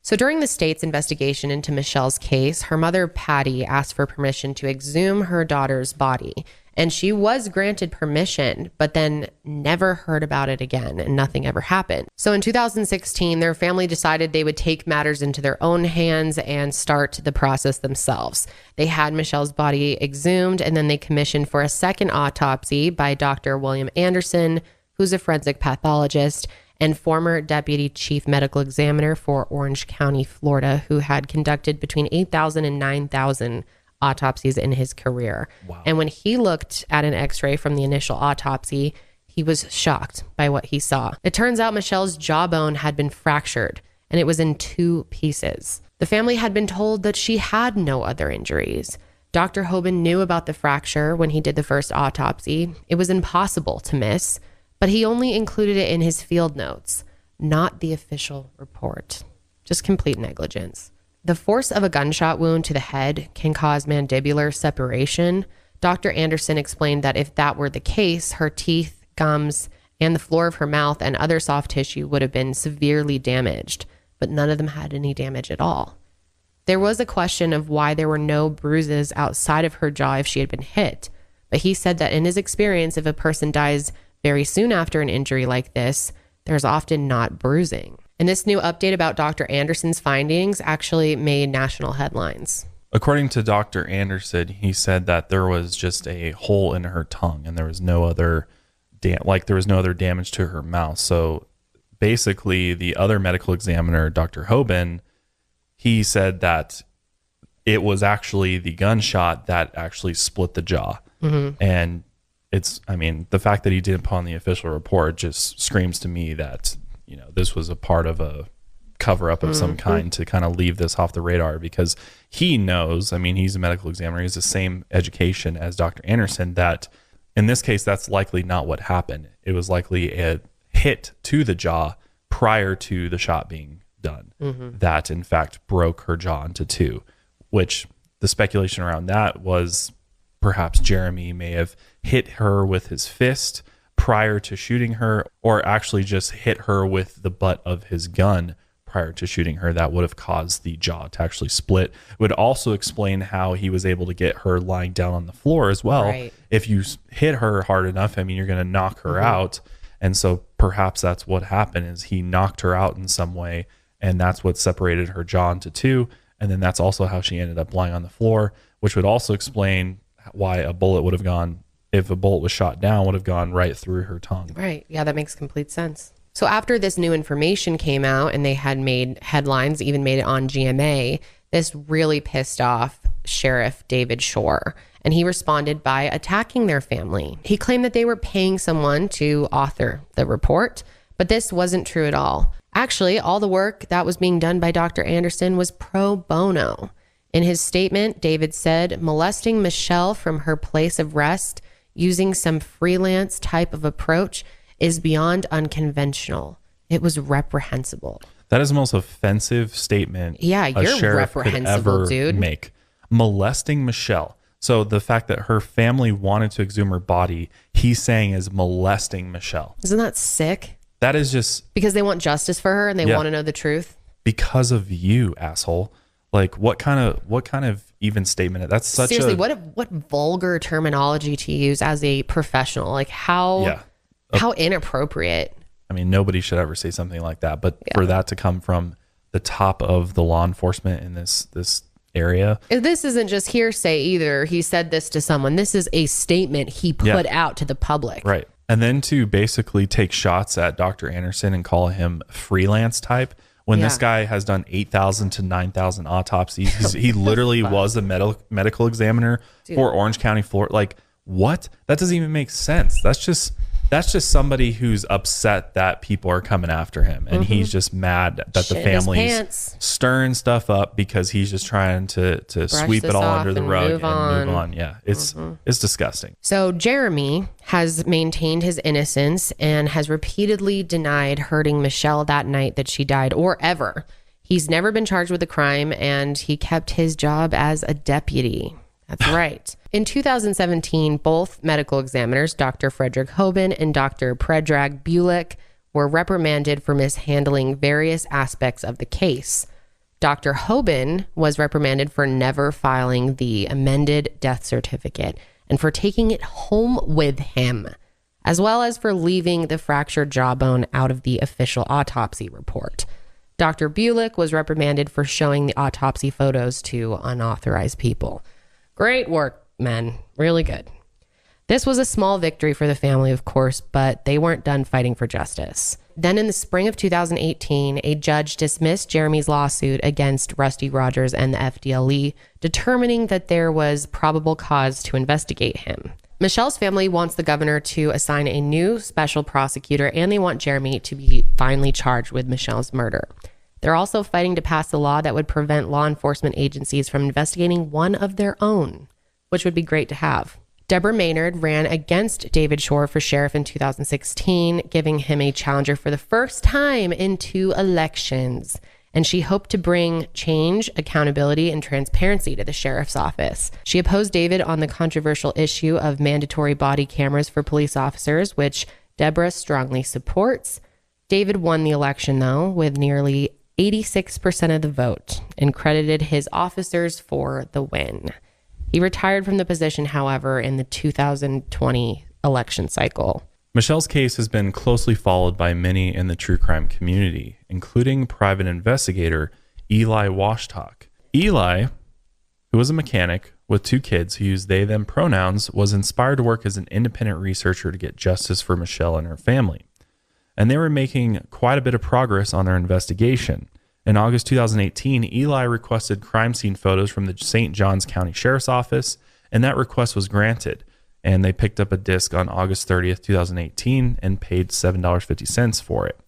Speaker 2: So during the state's investigation into Michelle's case, her mother, Patty, asked for permission to exhume her daughter's body. And she was granted permission, but then never heard about it again and nothing ever happened. So in 2016, their family decided they would take matters into their own hands and start the process themselves. They had Michelle's body exhumed and then they commissioned for a second autopsy by Dr. William Anderson, who's a forensic pathologist and former deputy chief medical examiner for Orange County, Florida, who had conducted between 8,000 and 9,000 autopsies in his career. Wow. And when he looked at an x-ray from the initial autopsy, he was shocked by what he saw. It turns out Michelle's jawbone had been fractured and it was in 2 pieces. The family had been told that she had no other injuries. Dr. Hoban knew about the fracture when he did the first autopsy. It was impossible to miss, but he only included it in his field notes, not the official report. Just complete negligence. The force of a gunshot wound to the head can cause mandibular separation. Dr. Anderson explained that if that were the case, her teeth, gums, and the floor of her mouth and other soft tissue would have been severely damaged, but none of them had any damage at all. There was a question of why there were no bruises outside of her jaw if she had been hit, but he said that in his experience, if a person dies very soon after an injury like this, there's often not bruising. And this new update about Dr. Anderson's findings actually made national headlines.
Speaker 1: According to Dr. Anderson, he said that there was just a hole in her tongue and there was no other damage to her mouth. So basically, the other medical examiner, Dr. Hoban, he said that it was actually the gunshot that actually split the jaw. And the fact that he didn't put on the official report just screams to me that, this was a part of a cover up of some kind to kind of leave this off the radar, because he knows, he's a medical examiner, he has the same education as Dr. Anderson, that in this case, that's likely not what happened. It was likely a hit to the jaw prior to the shot being done that in fact broke her jaw into two, which the speculation around that was perhaps Jeremy may have hit her with his fist prior to shooting her, or actually just hit her with the butt of his gun prior to shooting her. That would have caused the jaw to actually split. It would also explain how he was able to get her lying down on the floor as well.
Speaker 2: Right.
Speaker 1: If you hit her hard enough, you're going to knock her out. And so perhaps that's what happened, is he knocked her out in some way, and that's what separated her jaw into two. And then that's also how she ended up lying on the floor, which would also explain why a bullet would have gone, if a bullet was shot down, would have gone right through her tongue.
Speaker 2: Right. Yeah, that makes complete sense. So after this new information came out and they had made headlines, even made it on GMA, this really pissed off Sheriff David Shore. And he responded by attacking their family. He claimed that they were paying someone to author the report, but this wasn't true at all. Actually, all the work that was being done by Dr. Anderson was pro bono. In his statement, David said, molesting Michelle from her place of rest using some freelance type of approach is beyond unconventional. It was reprehensible.
Speaker 1: That is the most offensive statement
Speaker 2: you're reprehensible, dude.
Speaker 1: Make. Molesting Michelle. So the fact that her family wanted to exhume her body, he's saying is molesting Michelle.
Speaker 2: Isn't that sick?
Speaker 1: That is just...
Speaker 2: Because they want justice for her and they want to know the truth?
Speaker 1: Because of you, asshole. Like, what kind of even statement? That's such
Speaker 2: seriously, what vulgar terminology to use as a professional? Like, how inappropriate.
Speaker 1: Nobody should ever say something like that. But for that to come from the top of the law enforcement in this area.
Speaker 2: This isn't just hearsay either. He said this to someone. This is a statement he put out to the public.
Speaker 1: Right. And then to basically take shots at Dr. Anderson and call him freelance type, when this guy has done 8,000 to 9,000 autopsies. He literally was a medical examiner for Orange County, Florida. Like, what? That doesn't even make sense. That's just somebody who's upset that people are coming after him, and he's just mad that the family's stirring stuff up because he's just trying to sweep it all under the rug and move on. Yeah, it's disgusting.
Speaker 2: So Jeremy has maintained his innocence and has repeatedly denied hurting Michelle that night that she died, or ever. He's never been charged with a crime, and he kept his job as a deputy. That's right. In 2017, both medical examiners, Dr. Frederick Hoban and Dr. Predrag Bulick, were reprimanded for mishandling various aspects of the case. Dr. Hoban was reprimanded for never filing the amended death certificate and for taking it home with him, as well as for leaving the fractured jawbone out of the official autopsy report. Dr. Bulick was reprimanded for showing the autopsy photos to unauthorized people. Great work, men. Really good. This was a small victory for the family, of course, but they weren't done fighting for justice. Then in the spring of 2018, a judge dismissed Jeremy's lawsuit against Rusty Rogers and the FDLE, determining that there was probable cause to investigate him. Michelle's family wants the governor to assign a new special prosecutor, and they want Jeremy to be finally charged with Michelle's murder. They're also fighting to pass a law that would prevent law enforcement agencies from investigating one of their own, which would be great to have. Deborah Maynard ran against David Shore for sheriff in 2016, giving him a challenger for the first time in 2 elections. And she hoped to bring change, accountability, and transparency to the sheriff's office. She opposed David on the controversial issue of mandatory body cameras for police officers, which Deborah strongly supports. David won the election, though, with nearly 86% of the vote, and credited his officers for the win. He retired from the position, however, in the 2020 election cycle.
Speaker 1: Michelle's case has been closely followed by many in the true crime community, including private investigator Eli Washtalk. Eli, who was a mechanic with 2 kids who used they, them pronouns, was inspired to work as an independent researcher to get justice for Michelle and her family. And they were making quite a bit of progress on their investigation. In August 2018, Eli requested crime scene photos from the St. Johns County Sheriff's Office, and that request was granted. And they picked up a disc on August 30th, 2018, and paid $7.50 for it.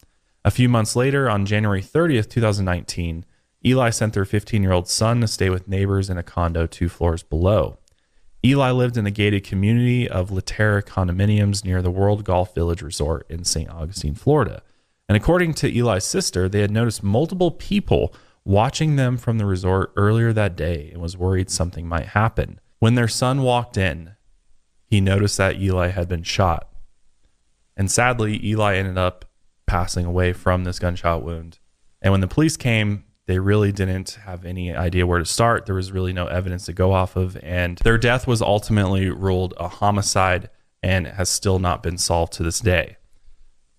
Speaker 1: A few months later, on January 30th, 2019, Eli sent their 15-year-old son to stay with neighbors in a condo 2 floors below. Eli lived in the gated community of Laterra condominiums near the World Golf Village Resort in St. Augustine, Florida. And according to Eli's sister, they had noticed multiple people watching them from the resort earlier that day and was worried something might happen. When their son walked in, he noticed that Eli had been shot. And sadly, Eli ended up passing away from this gunshot wound. And when the police came, they really didn't have any idea where to start. There was really no evidence to go off of. And their death was ultimately ruled a homicide and has still not been solved to this day.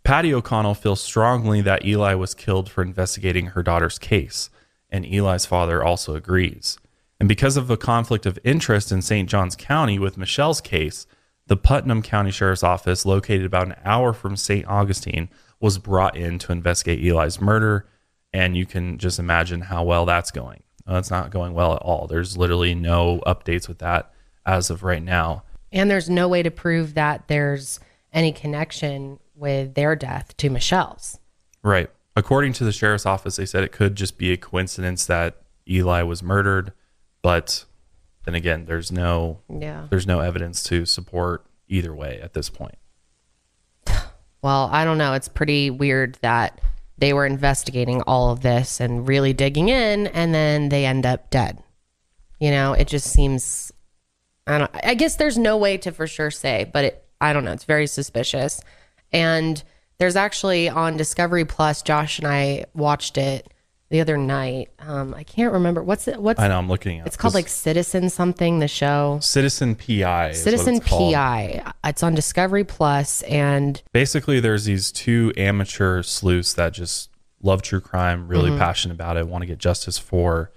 Speaker 1: Patty O'Connell feels strongly that Eli was killed for investigating her daughter's case. And Eli's father also agrees. And because of a conflict of interest in St. Johns County with Michelle's case, the Putnam County Sheriff's Office, located about an hour from St. Augustine, was brought in to investigate Eli's murder. And you can just imagine how well that's going. It's not going well at all. There's literally no updates with that as of right now.
Speaker 2: And there's no way to prove that there's any connection with their death to Michelle's.
Speaker 1: Right. According to the sheriff's office, they said it could just be a coincidence that Eli was murdered. But then again, there's no evidence to support either way at this point.
Speaker 2: Well, I don't know. It's pretty weird that they were investigating all of this and really digging in, and then they end up dead. You know, it just seems, I guess there's no way to for sure say, but I don't know. It's very suspicious. And there's actually on Discovery Plus, Josh and I watched it the other night. I can't remember what's
Speaker 1: I know, I'm looking at
Speaker 2: it's called like Citizen something, the show.
Speaker 1: Citizen PI.
Speaker 2: Citizen PI. It's on Discovery Plus, and
Speaker 1: basically there's these 2 amateur sleuths that just love true crime, really passionate about it, want to get justice for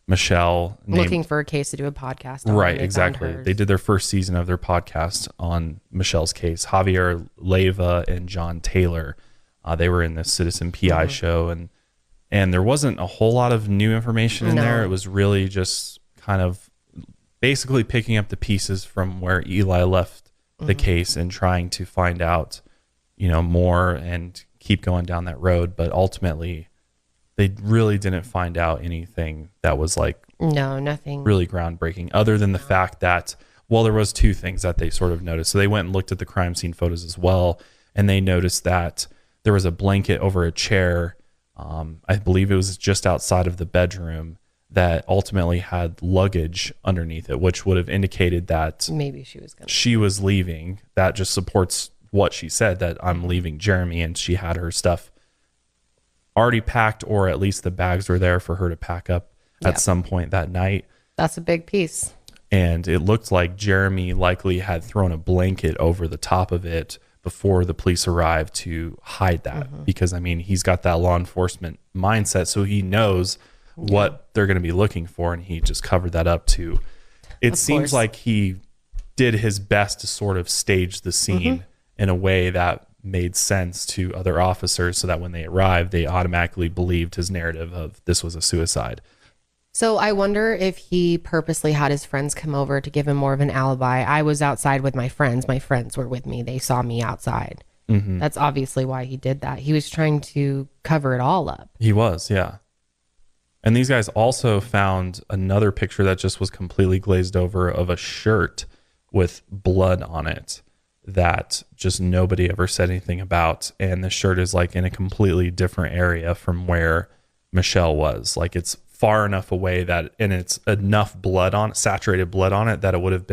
Speaker 1: Michelle.
Speaker 2: Looking for a case to do a podcast on.
Speaker 1: Right, exactly. They did their first season of their podcast on Michelle's case. Javier Leiva and John Taylor. They were in this Citizen PI show, and there wasn't a whole lot of new information in there. It was really just kind of basically picking up the pieces from where Eli left the case and trying to find out, more and keep going down that road. But ultimately, they really didn't find out anything that was
Speaker 2: nothing
Speaker 1: really groundbreaking, other than the fact that, well, there was 2 things that they sort of noticed. So they went and looked at the crime scene photos as well, and they noticed that there was a blanket over a chair. I believe it was just outside of the bedroom that ultimately had luggage underneath it, which would have indicated that
Speaker 2: maybe
Speaker 1: she was leaving. That just supports what she said, that I'm leaving Jeremy, and she had her stuff already packed, or at least the bags were there for her to pack up at some point that night.
Speaker 2: That's a big piece.
Speaker 1: And it looked like Jeremy likely had thrown a blanket over the top of it before the police arrived to hide that, because he's got that law enforcement mindset, so he knows what they're going to be looking for, and he just covered that up too. It seems like he did his best to sort of stage the scene in a way that made sense to other officers, so that when they arrived, they automatically believed his narrative of this was a suicide.
Speaker 2: So I wonder if he purposely had his friends come over to give him more of an alibi. I was outside with my friends. My friends were with me. They saw me outside. That's obviously why he did that. He was trying to cover it all up.
Speaker 1: He was, yeah. And these guys also found another picture that just was completely glazed over of a shirt with blood on it that just nobody ever said anything about. And the shirt is in a completely different area from where Michelle was. It's far enough away that, and it's enough blood on it, saturated blood on it, that it would have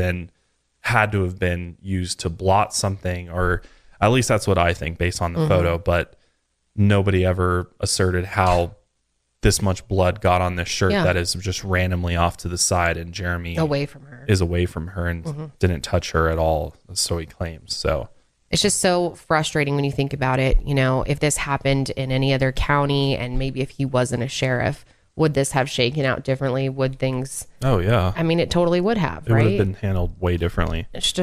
Speaker 1: had to have been used to blot something, or at least that's what I think based on the photo. But nobody ever asserted how this much blood got on this shirt that is just randomly off to the side, and Jeremy
Speaker 2: is away from her
Speaker 1: and didn't touch her at all, so he claims. So
Speaker 2: It's just so frustrating when you think about it. You know, if this happened in any other county and maybe if he wasn't a sheriff, would this have shaken out differently? Would things...
Speaker 1: Oh, yeah.
Speaker 2: I mean, it totally would have,
Speaker 1: It
Speaker 2: right?
Speaker 1: would have been handled way differently.
Speaker 2: It's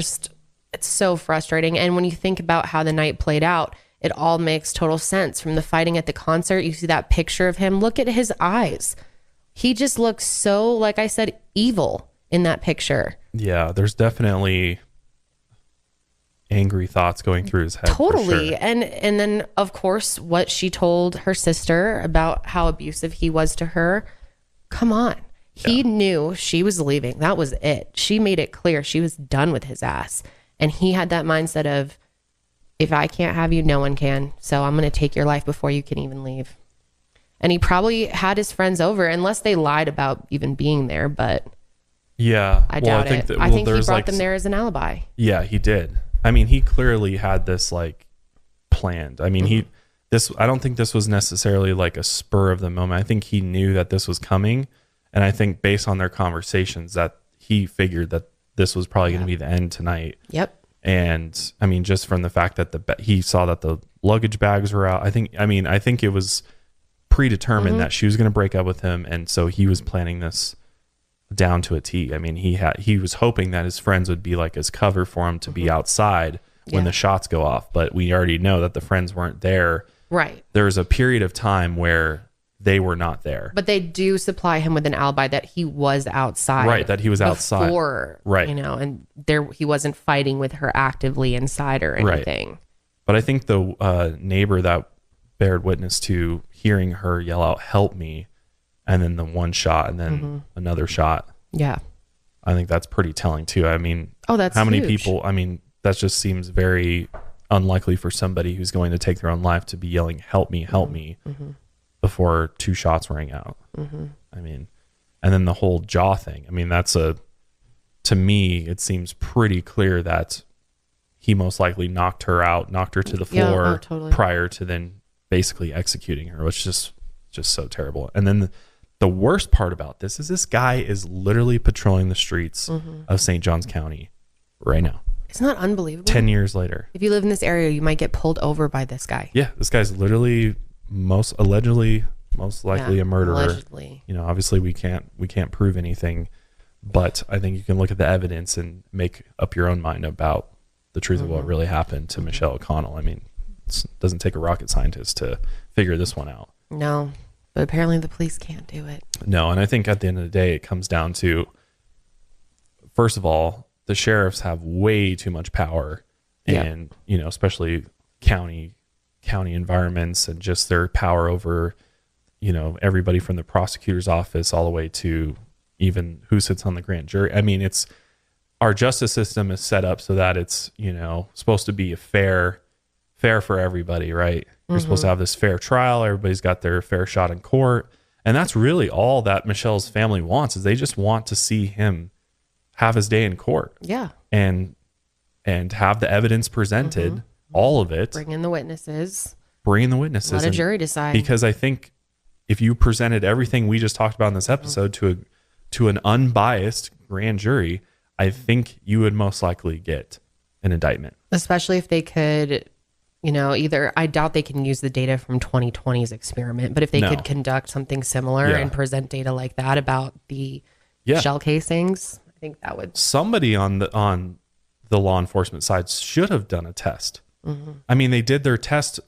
Speaker 2: so frustrating. And when you think about how the night played out, it all makes total sense. From the fighting at the concert, you see that picture of him. Look at his eyes. He just looks so, like I said, evil in that picture.
Speaker 1: Yeah, there's definitely angry thoughts going through his head.
Speaker 2: Totally.
Speaker 1: For sure.
Speaker 2: And then, of course, what she told her sister about how abusive he was to her. Come on. He knew she was leaving. That was it. She made it clear she was done with his ass. And he had that mindset of, if I can't have you, no one can. So I'm going to take your life before you can even leave. And he probably had his friends over, unless they lied about even being there. But
Speaker 1: yeah,
Speaker 2: I doubt it. I think he brought them there as an alibi.
Speaker 1: Yeah, he did. I mean, he clearly had this like planned. I mean, I don't think this was necessarily like a spur of the moment. I think he knew that this was coming. And I think based on their conversations that he figured that this was probably going to be the end tonight.
Speaker 2: Yep.
Speaker 1: And I mean, just from the fact that he saw that the luggage bags were out, I think it was predetermined that she was going to break up with him. And so he was planning this down to a T. I mean, he was hoping that his friends would be like his cover for him to be outside when the shots go off. But we already know that the friends weren't there.
Speaker 2: Right.
Speaker 1: There was a period of time where they were not there.
Speaker 2: But they do supply him with an alibi that he was outside.
Speaker 1: Right, that he was outside.
Speaker 2: Before,
Speaker 1: right.
Speaker 2: You know, and he wasn't fighting with her actively inside or anything.
Speaker 1: Right. But I think the neighbor that bared witness to hearing her yell out, "Help me," and then the one shot and then another shot.
Speaker 2: Yeah.
Speaker 1: I think that's pretty telling too. I mean,
Speaker 2: that's
Speaker 1: how many
Speaker 2: huge.
Speaker 1: people, I mean, that just seems very unlikely for somebody who's going to take their own life to be yelling, "Help me, help me," before two shots rang out. I mean, and then the whole jaw thing. I mean, to me, it seems pretty clear that he most likely knocked her to the floor
Speaker 2: totally.
Speaker 1: prior to then basically executing her, which is just so terrible. And then the worst part about this is this guy is literally patrolling the streets of St. Johns County right now.
Speaker 2: Isn't that unbelievable?
Speaker 1: 10 years later.
Speaker 2: If you live in this area, you might get pulled over by this guy.
Speaker 1: Yeah, this guy's literally most likely a murderer.
Speaker 2: Allegedly.
Speaker 1: You know, obviously we can't prove anything, but I think you can look at the evidence and make up your own mind about the truth of what really happened to Michelle O'Connell. I mean, it doesn't take a rocket scientist to figure this one out.
Speaker 2: No, but apparently the police can't do it.
Speaker 1: No, and I think at the end of the day, it comes down to, first of all, the sheriffs have way too much power, and you know, especially county environments, and just their power over, you know, everybody from the prosecutor's office all the way to even who sits on the grand jury. I mean, our justice system is set up so that it's, you know, supposed to be a fair for everybody, right? You're supposed to have this fair trial. Everybody's got their fair shot in court. And that's really all that Michelle's family wants, is they just want to see him have his day in court.
Speaker 2: Yeah.
Speaker 1: And have the evidence presented, all of it.
Speaker 2: Bring in the witnesses.
Speaker 1: Let
Speaker 2: a jury decide.
Speaker 1: Because I think if you presented everything we just talked about in this episode to an unbiased grand jury, I think you would most likely get an indictment.
Speaker 2: Especially if they could, you know, I doubt they can use the data from 2020's experiment, but if they could conduct something similar and present data like that about the shell casings, I think that would...
Speaker 1: Somebody on the law enforcement side should have done a test. I mean, they did their test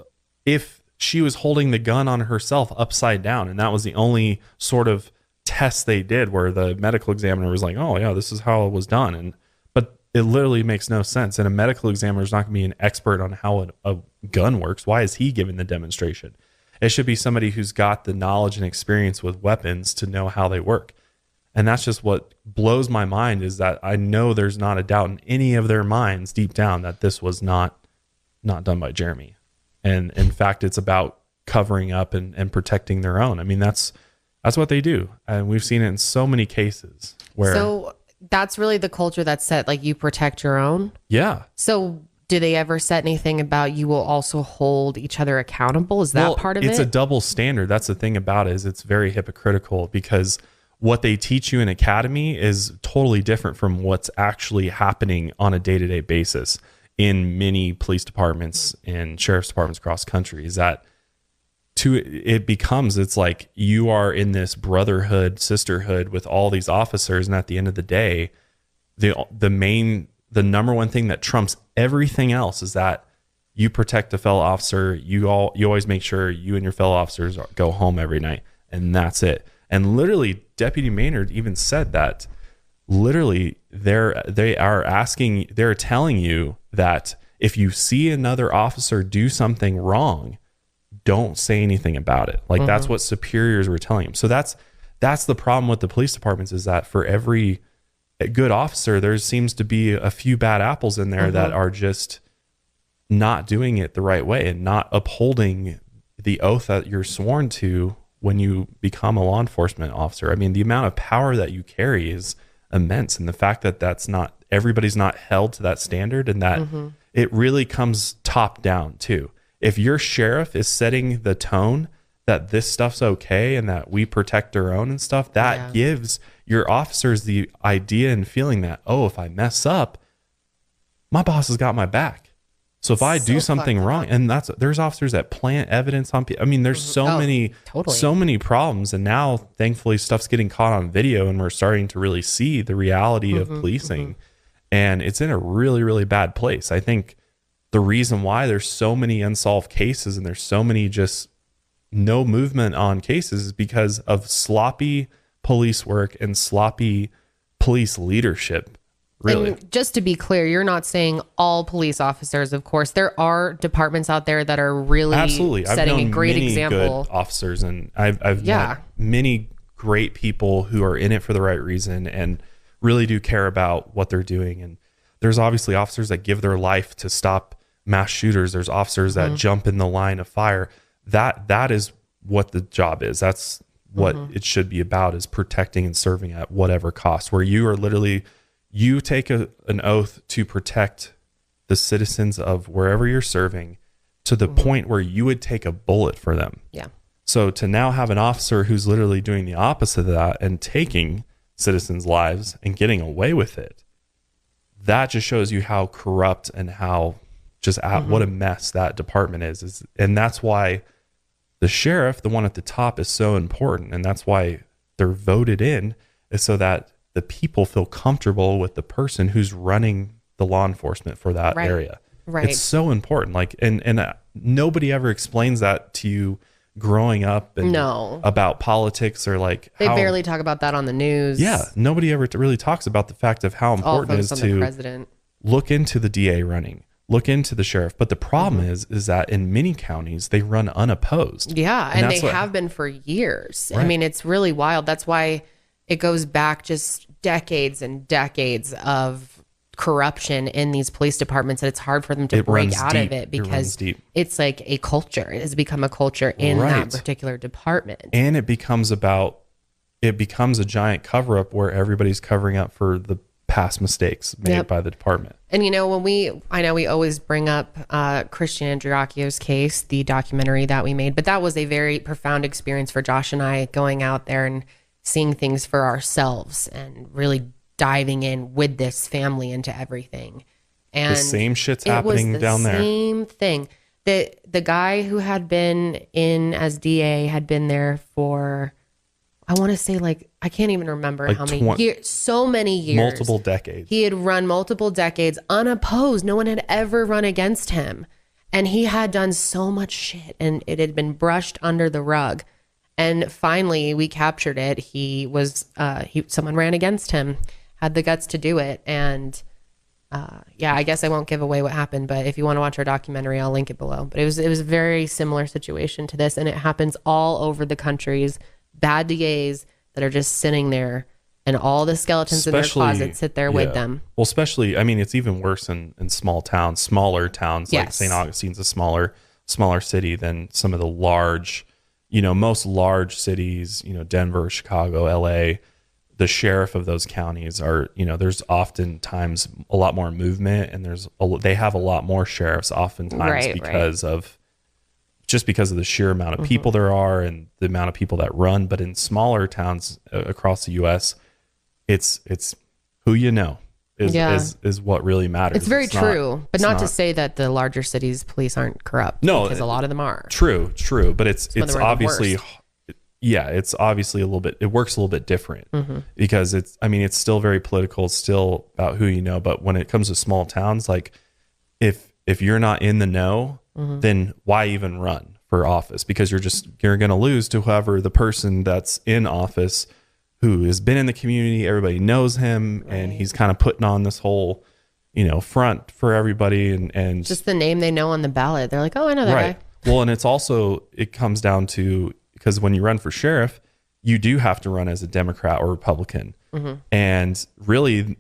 Speaker 1: if she was holding the gun on herself upside down, and that was the only sort of test they did, where the medical examiner was like, "Oh yeah, this is how it was done." But it literally makes no sense. And a medical examiner is not going to be an expert on how a gun works. Why is he giving the demonstration? It should be somebody who's got the knowledge and experience with weapons to know how they work. And that's just what blows my mind, is that I know there's not a doubt in any of their minds deep down that this was not done by Jeremy. And in fact, it's about covering up and protecting their own. I mean, that's what they do. And we've seen it in so many cases where...
Speaker 2: So that's really the culture that's set, like, you protect your own?
Speaker 1: Yeah.
Speaker 2: So do they ever set anything about you will also hold each other accountable? Is that part of it?
Speaker 1: It's a double standard. That's the thing about it, is it's very hypocritical, because what they teach you in academy is totally different from what's actually happening on a day-to-day basis in many police departments and sheriff's departments across the country is that it's like you are in this brotherhood, sisterhood with all these officers. And at the end of the day, the number one thing that trumps everything else is that you protect a fellow officer. You always make sure you and your fellow officers go home every night, and that's it. And literally, Deputy Maynard even said that literally they're telling you that if you see another officer do something wrong, don't say anything about it. Like that's what superiors were telling him. So that's the problem with the police departments, is that for every good officer, there seems to be a few bad apples in there that are just not doing it the right way and not upholding the oath that you're sworn to when you become a law enforcement officer. I mean, the amount of power that you carry is immense. And the fact that everybody's not held to that standard, and that it really comes top down too. If your sheriff is setting the tone that this stuff's okay and that we protect our own and stuff, that gives your officers the idea and feeling that, oh, if I mess up, my boss has got my back. So if I do something wrong, and there's officers that plant evidence on people. I mean, there's so many problems. And now thankfully stuff's getting caught on video, and we're starting to really see the reality of policing. And it's in a really, really bad place. I think the reason why there's so many unsolved cases and there's so many just no movement on cases is because of sloppy police work and sloppy police leadership. Really.
Speaker 2: And just to be clear, you're not saying all police officers, of course. There are departments out there that are really setting a great example.
Speaker 1: Good officers, and I've met many great people who are in it for the right reason and really do care about what they're doing. And there's obviously officers that give their life to stop mass shooters. There's officers that jump in the line of fire. That is what the job is. That's what it should be about, is protecting and serving at whatever cost, where you are literally, you take an oath to protect the citizens of wherever you're serving to the point where you would take a bullet for them.
Speaker 2: Yeah.
Speaker 1: So to now have an officer who's literally doing the opposite of that and taking citizens' lives and getting away with it, that just shows you how corrupt and how just what a mess that department is. And that's why the sheriff, the one at the top, is so important. And that's why they're voted in, is so that the people feel comfortable with the person who's running the law enforcement for that area. Right. It's so important. Like, and nobody ever explains that to you growing up and about politics, or like
Speaker 2: they barely talk about that on the news.
Speaker 1: Yeah. Nobody ever really talks about the fact of how important it is to look into the DA running, look into the sheriff. But the problem is that in many counties, they run unopposed.
Speaker 2: Yeah. And they have been for years. Right. I mean, it's really wild. That's why it goes back just decades and decades of corruption in these police departments, that it's hard for them to break out of it, because it's like a culture. It has become a culture in that particular department. And
Speaker 1: it becomes a giant cover up where everybody's covering up for the past mistakes made by the department.
Speaker 2: And you know, I know we always bring up Christian Andriacchio's case, the documentary that we made, but that was a very profound experience for Josh and I, going out there and seeing things for ourselves and really diving in with this family into everything. And
Speaker 1: the same shit's happening down there.
Speaker 2: Same thing. The guy who had been in as DA had been there for, I want to say, like, I can't even remember how many years, so many years.
Speaker 1: Multiple decades.
Speaker 2: He had run multiple decades unopposed. No one had ever run against him. And he had done so much shit, and it had been brushed under the rug. And finally we captured it. Someone ran against him, had the guts to do it. And I guess I won't give away what happened, but if you want to watch our documentary, I'll link it below. But it was a very similar situation to this, and it happens all over the countries. Bad DAs that are just sitting there, and all the skeletons in their closet sit there with them.
Speaker 1: Well, especially, I mean, it's even worse in small towns, smaller towns. Like St. Augustine's a smaller city than some of the large, most large cities, Denver, Chicago, LA. The sheriff of those counties are, there's oftentimes a lot more movement, and they have a lot more sheriffs oftentimes because of the sheer amount of people there are and the amount of people that run. But in smaller towns across the US, it's who you know. is what really matters.
Speaker 2: It's very true, but not to
Speaker 1: not-
Speaker 2: say that the larger cities police aren't corrupt.
Speaker 1: No,
Speaker 2: because a lot of them are.
Speaker 1: True, but it's
Speaker 2: when they were the
Speaker 1: obviously,
Speaker 2: worst.
Speaker 1: it's obviously a little bit, it works a little bit different
Speaker 2: Mm-hmm.
Speaker 1: because it's still very political. It's still about who you know. But when it comes to small towns, like if you're not in the know,
Speaker 2: Mm-hmm.
Speaker 1: then why even run for office? Because you're going to lose to whoever the person that's in office who has been in the community. Everybody knows him, and he's kind of putting on this whole, front for everybody, and
Speaker 2: Just the name they know on the ballot. They're like, oh, I know that
Speaker 1: right.
Speaker 2: guy.
Speaker 1: Well, and it's also, it comes down to, because when you run for sheriff, you do have to run as a Democrat or Republican.
Speaker 2: Mm-hmm.
Speaker 1: And really,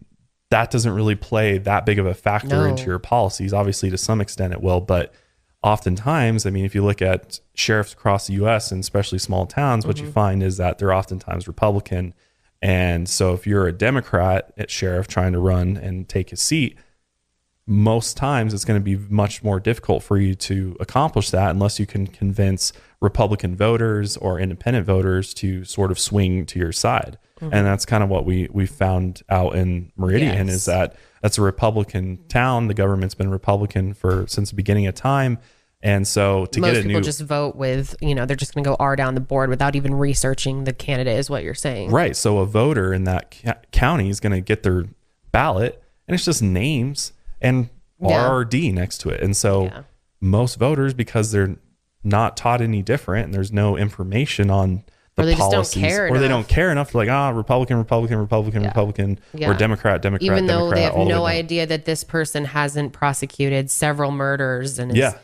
Speaker 1: that doesn't really play that big of a factor
Speaker 2: No.
Speaker 1: into your policies. Obviously, to some extent it will, but oftentimes, if you look at sheriffs across the U.S. and especially small towns, what you find is that they're oftentimes Republican. And so if you're a Democrat at sheriff trying to run and take a seat, most times it's going to be much more difficult for you to accomplish that unless you can convince Republican voters or independent voters to sort of swing to your side. And that's kind of what we found out in Meridian.
Speaker 2: Yes.
Speaker 1: Is that that's a Republican town. The government's been Republican since the beginning of time. And so to
Speaker 2: Most
Speaker 1: get a
Speaker 2: people
Speaker 1: new
Speaker 2: just vote with, they're just going to go R down the board without even researching the candidate, is what you're saying.
Speaker 1: right, so a voter in that county is going to get their ballot, and it's just names and
Speaker 2: Yeah.
Speaker 1: R or D next to it. And so
Speaker 2: Yeah.
Speaker 1: most voters, because they're not taught any different, and there's no information on the
Speaker 2: Or they just don't
Speaker 1: policies,
Speaker 2: care
Speaker 1: or they
Speaker 2: enough.
Speaker 1: don't care enough. Like, Republican,
Speaker 2: Yeah.
Speaker 1: or Democrat,
Speaker 2: Even though they have
Speaker 1: all the
Speaker 2: no
Speaker 1: way down.
Speaker 2: idea that this person hasn't prosecuted several murders and is,
Speaker 1: Yeah.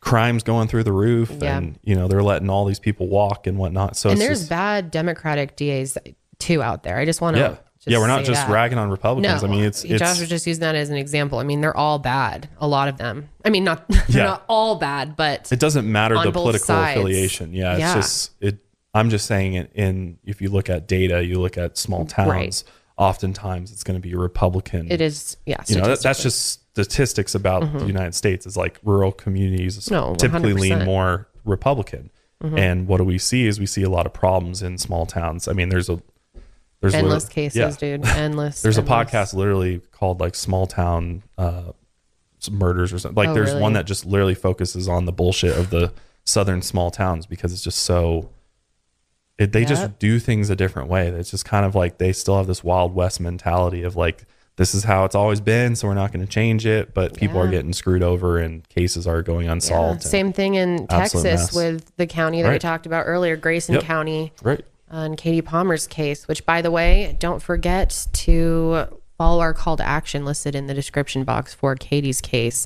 Speaker 1: Crimes going through the roof,
Speaker 2: Yeah.
Speaker 1: and they're letting all these people walk and whatnot. So
Speaker 2: and
Speaker 1: it's
Speaker 2: there's
Speaker 1: just,
Speaker 2: bad Democratic DAs too out there. I just want to
Speaker 1: yeah, we're not just ragging on Republicans.
Speaker 2: No,
Speaker 1: it's
Speaker 2: Josh was just using that as an example. They're all bad. A lot of them. Not they're
Speaker 1: Yeah.
Speaker 2: not all bad, but
Speaker 1: it doesn't matter
Speaker 2: on
Speaker 1: the
Speaker 2: both
Speaker 1: political
Speaker 2: sides.
Speaker 1: affiliation. Yeah, it's
Speaker 2: Yeah.
Speaker 1: just it. I'm just saying it. If you look at data, you look at small towns.
Speaker 2: Right.
Speaker 1: Oftentimes, it's going to be Republican.
Speaker 2: it is. Yeah,
Speaker 1: That's
Speaker 2: statistically.
Speaker 1: just statistics about the United States. Is like rural communities
Speaker 2: No,
Speaker 1: typically lean
Speaker 2: 100%.
Speaker 1: more Republican. And what do we see? Is we see a lot of problems in small towns. There's
Speaker 2: endless
Speaker 1: literally-
Speaker 2: cases,
Speaker 1: yeah.
Speaker 2: dude. Endless.
Speaker 1: There's a
Speaker 2: endless.
Speaker 1: podcast literally called like Small Town Murders or something. Like
Speaker 2: Oh,
Speaker 1: there's
Speaker 2: really?
Speaker 1: one that just literally focuses on the bullshit of the southern small towns because it's just so. They
Speaker 2: Yep.
Speaker 1: just do things a different way. It's just kind of like they still have this Wild West mentality of like, this is how it's always been, so we're not going to change it. But people are
Speaker 2: Yeah.
Speaker 1: getting screwed over and cases are going
Speaker 2: Yeah.
Speaker 1: unsolved.
Speaker 2: Same thing in
Speaker 1: Absolute
Speaker 2: Texas
Speaker 1: mess.
Speaker 2: with the county that we
Speaker 1: Right.
Speaker 2: talked about earlier, Grayson
Speaker 1: Yep.
Speaker 2: County.
Speaker 1: Right.
Speaker 2: And Katie Palmer's case, which, by the way, don't forget to follow our call to action listed in the description box for Katie's case.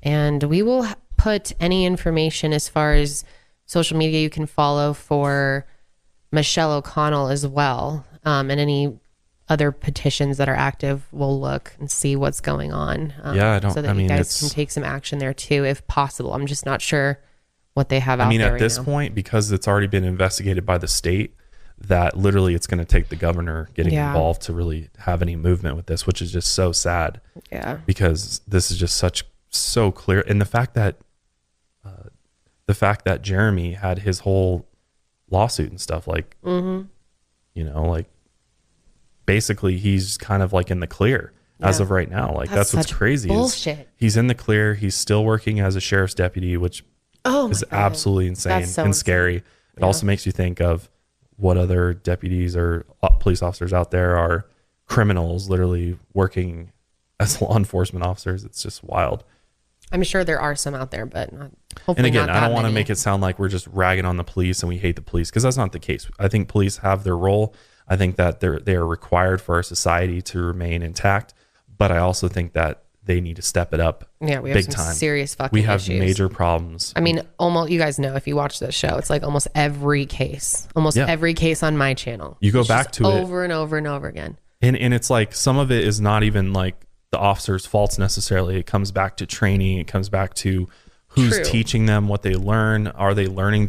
Speaker 2: And we will put any information as far as social media you can follow for Michelle O'Connell as well. And any other petitions that are active, we'll look and see what's going on.
Speaker 1: Yeah, I don't-
Speaker 2: So that
Speaker 1: I mean,
Speaker 2: you guys
Speaker 1: it's-
Speaker 2: can take some action there too, if possible. I'm just not sure what they have out there
Speaker 1: At
Speaker 2: right
Speaker 1: this
Speaker 2: now.
Speaker 1: point, because it's already been investigated by the state, that literally it's going to take the governor getting
Speaker 2: Yeah.
Speaker 1: involved to really have any movement with this, which is just so sad
Speaker 2: Yeah.
Speaker 1: because this is just so clear. And the fact that Jeremy had his whole lawsuit and stuff, like, like basically he's kind of like in the clear as
Speaker 2: Yeah.
Speaker 1: of right now. Like
Speaker 2: That's
Speaker 1: that's what's
Speaker 2: such
Speaker 1: crazy. is
Speaker 2: bullshit.
Speaker 1: He's in the clear. He's still working as a sheriff's deputy, which
Speaker 2: Oh, my
Speaker 1: is
Speaker 2: God.
Speaker 1: absolutely insane
Speaker 2: That's so
Speaker 1: and
Speaker 2: insane.
Speaker 1: scary. It
Speaker 2: Yeah.
Speaker 1: also makes you think of what other deputies or police officers out there are criminals literally working as law enforcement officers. It's just wild.
Speaker 2: I'm sure there are some out there, but not, hopefully
Speaker 1: And again,
Speaker 2: not
Speaker 1: I
Speaker 2: that
Speaker 1: don't want to
Speaker 2: many.
Speaker 1: make it sound like we're just ragging on the police and we hate the police, because that's not the case. I think police have their role. I think that they are required for our society to remain intact, but I also think that they need to step it up.
Speaker 2: Yeah, we have
Speaker 1: big
Speaker 2: some
Speaker 1: time.
Speaker 2: serious fucking
Speaker 1: We have
Speaker 2: issues.
Speaker 1: major problems.
Speaker 2: Almost, you guys know, if you watch this show, it's like almost every case
Speaker 1: Yeah.
Speaker 2: on my channel.
Speaker 1: You go
Speaker 2: It's
Speaker 1: back
Speaker 2: just
Speaker 1: to it.
Speaker 2: over and over and over again.
Speaker 1: And it's like some of it is not even like the officer's faults necessarily. It comes back to training. It comes back to who's
Speaker 2: True.
Speaker 1: teaching them what they learn. Are they learning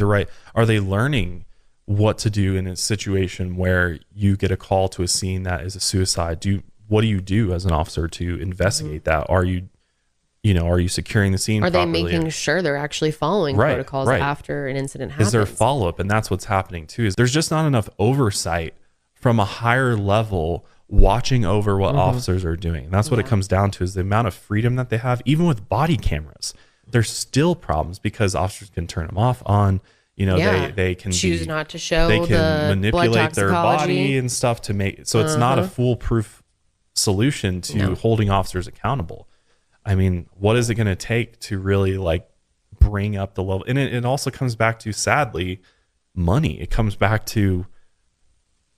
Speaker 1: are they learning what to do in a situation where you get a call to a scene that is a suicide? What do you do as an officer to investigate that? Are you securing the scene
Speaker 2: Are they
Speaker 1: properly?
Speaker 2: making sure they're actually following
Speaker 1: Right,
Speaker 2: protocols
Speaker 1: right.
Speaker 2: after an incident happens?
Speaker 1: Is there follow-up? And that's what's happening too, is there's just not enough oversight from a higher level watching over what officers are doing. And that's what it comes down to, is the amount of freedom that they have. Even with body cameras, there's still problems because officers can turn them off, on. You know, they can
Speaker 2: choose not to show.
Speaker 1: They can
Speaker 2: the
Speaker 1: manipulate their
Speaker 2: blood
Speaker 1: body and stuff to make. So it's not a foolproof solution to holding officers accountable. I mean, what is it going to take to really like bring up the level? And it also comes back to, sadly, money. It comes back to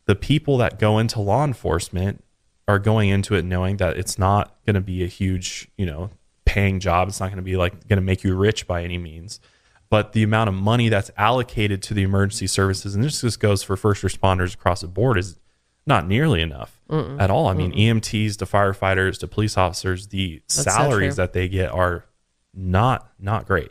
Speaker 1: the people that go into law enforcement are going into it knowing that it's not going to be a huge, you know, paying job. It's not going to be like going to make you rich by any means. But the amount of money that's allocated to the emergency services, and this just goes for first responders across the board, is not nearly enough at all. I mean, EMTs to firefighters to police officers, the salaries that they get are not great.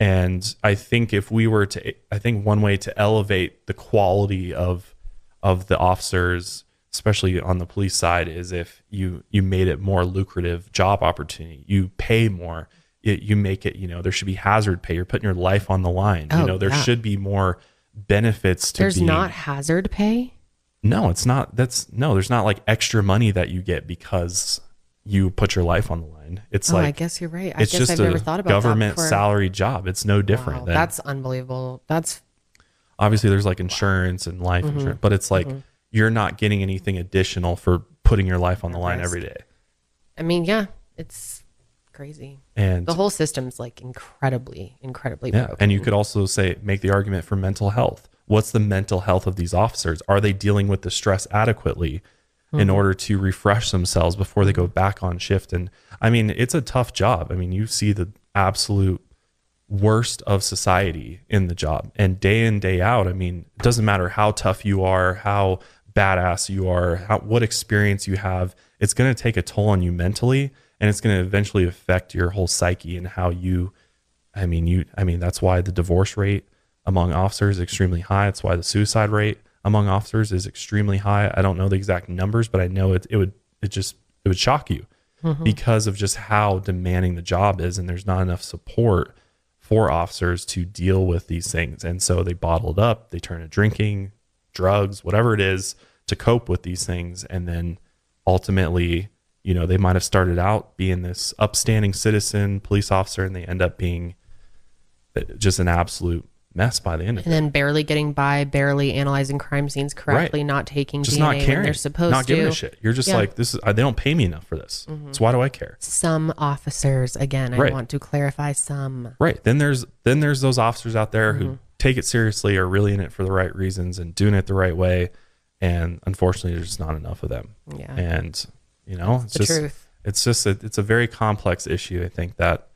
Speaker 1: And I think I think one way to elevate the quality of the officers, especially on the police side, is if you made it more lucrative job opportunity. You pay more. You make it, you know, there should be hazard pay. You're putting your life on the line. You know, there should be more benefits to
Speaker 2: There's not hazard pay?
Speaker 1: No, it's not. There's not like extra money that you get because you put your life on the line. It's like,
Speaker 2: I guess you're right.
Speaker 1: It's just
Speaker 2: I've never thought about
Speaker 1: government
Speaker 2: that
Speaker 1: salary job. It's no different.
Speaker 2: Wow, that's unbelievable. That's
Speaker 1: obviously there's like insurance and life insurance, but it's like you're not getting anything additional for putting your life on the line every day.
Speaker 2: I mean, yeah, it's crazy.
Speaker 1: And
Speaker 2: the whole system's like incredibly broken.
Speaker 1: And you could also make the argument for mental health. What's the mental health of these officers? Are they dealing with the stress adequately in order to refresh themselves before they go back on shift? And I mean, it's a tough job. I mean, you see the absolute worst of society in the job, and day in, day out. I mean, it doesn't matter how tough you are, how badass you are, what experience you have, it's going to take a toll on you mentally. And it's going to eventually affect your whole psyche and how I mean, that's why the divorce rate among officers is extremely high. That's why the suicide rate among officers is extremely high. I don't know the exact numbers, but I know it would shock you because of just how demanding the job is. And there's not enough support for officers to deal with these things. And so they bottle it up, they turn to drinking, drugs, whatever it is, to cope with these things. And then ultimately, you know, they might have started out being this upstanding citizen police officer, and they end up being just an absolute mess by the end of it.
Speaker 2: And then barely getting by, barely analyzing crime scenes correctly, not taking
Speaker 1: just
Speaker 2: DNA
Speaker 1: not caring,
Speaker 2: when they're supposed
Speaker 1: not
Speaker 2: to.
Speaker 1: giving a shit. You're just like, they don't pay me enough for this. So why do I care?
Speaker 2: Some officers, again, I want to clarify, some.
Speaker 1: Right. Then there's those officers out there who take it seriously, are really in it for the right reasons and doing it the right way. And unfortunately, there's just not enough of them.
Speaker 2: Yeah.
Speaker 1: And you know,
Speaker 2: it's the truth.
Speaker 1: It's a very complex issue. I think that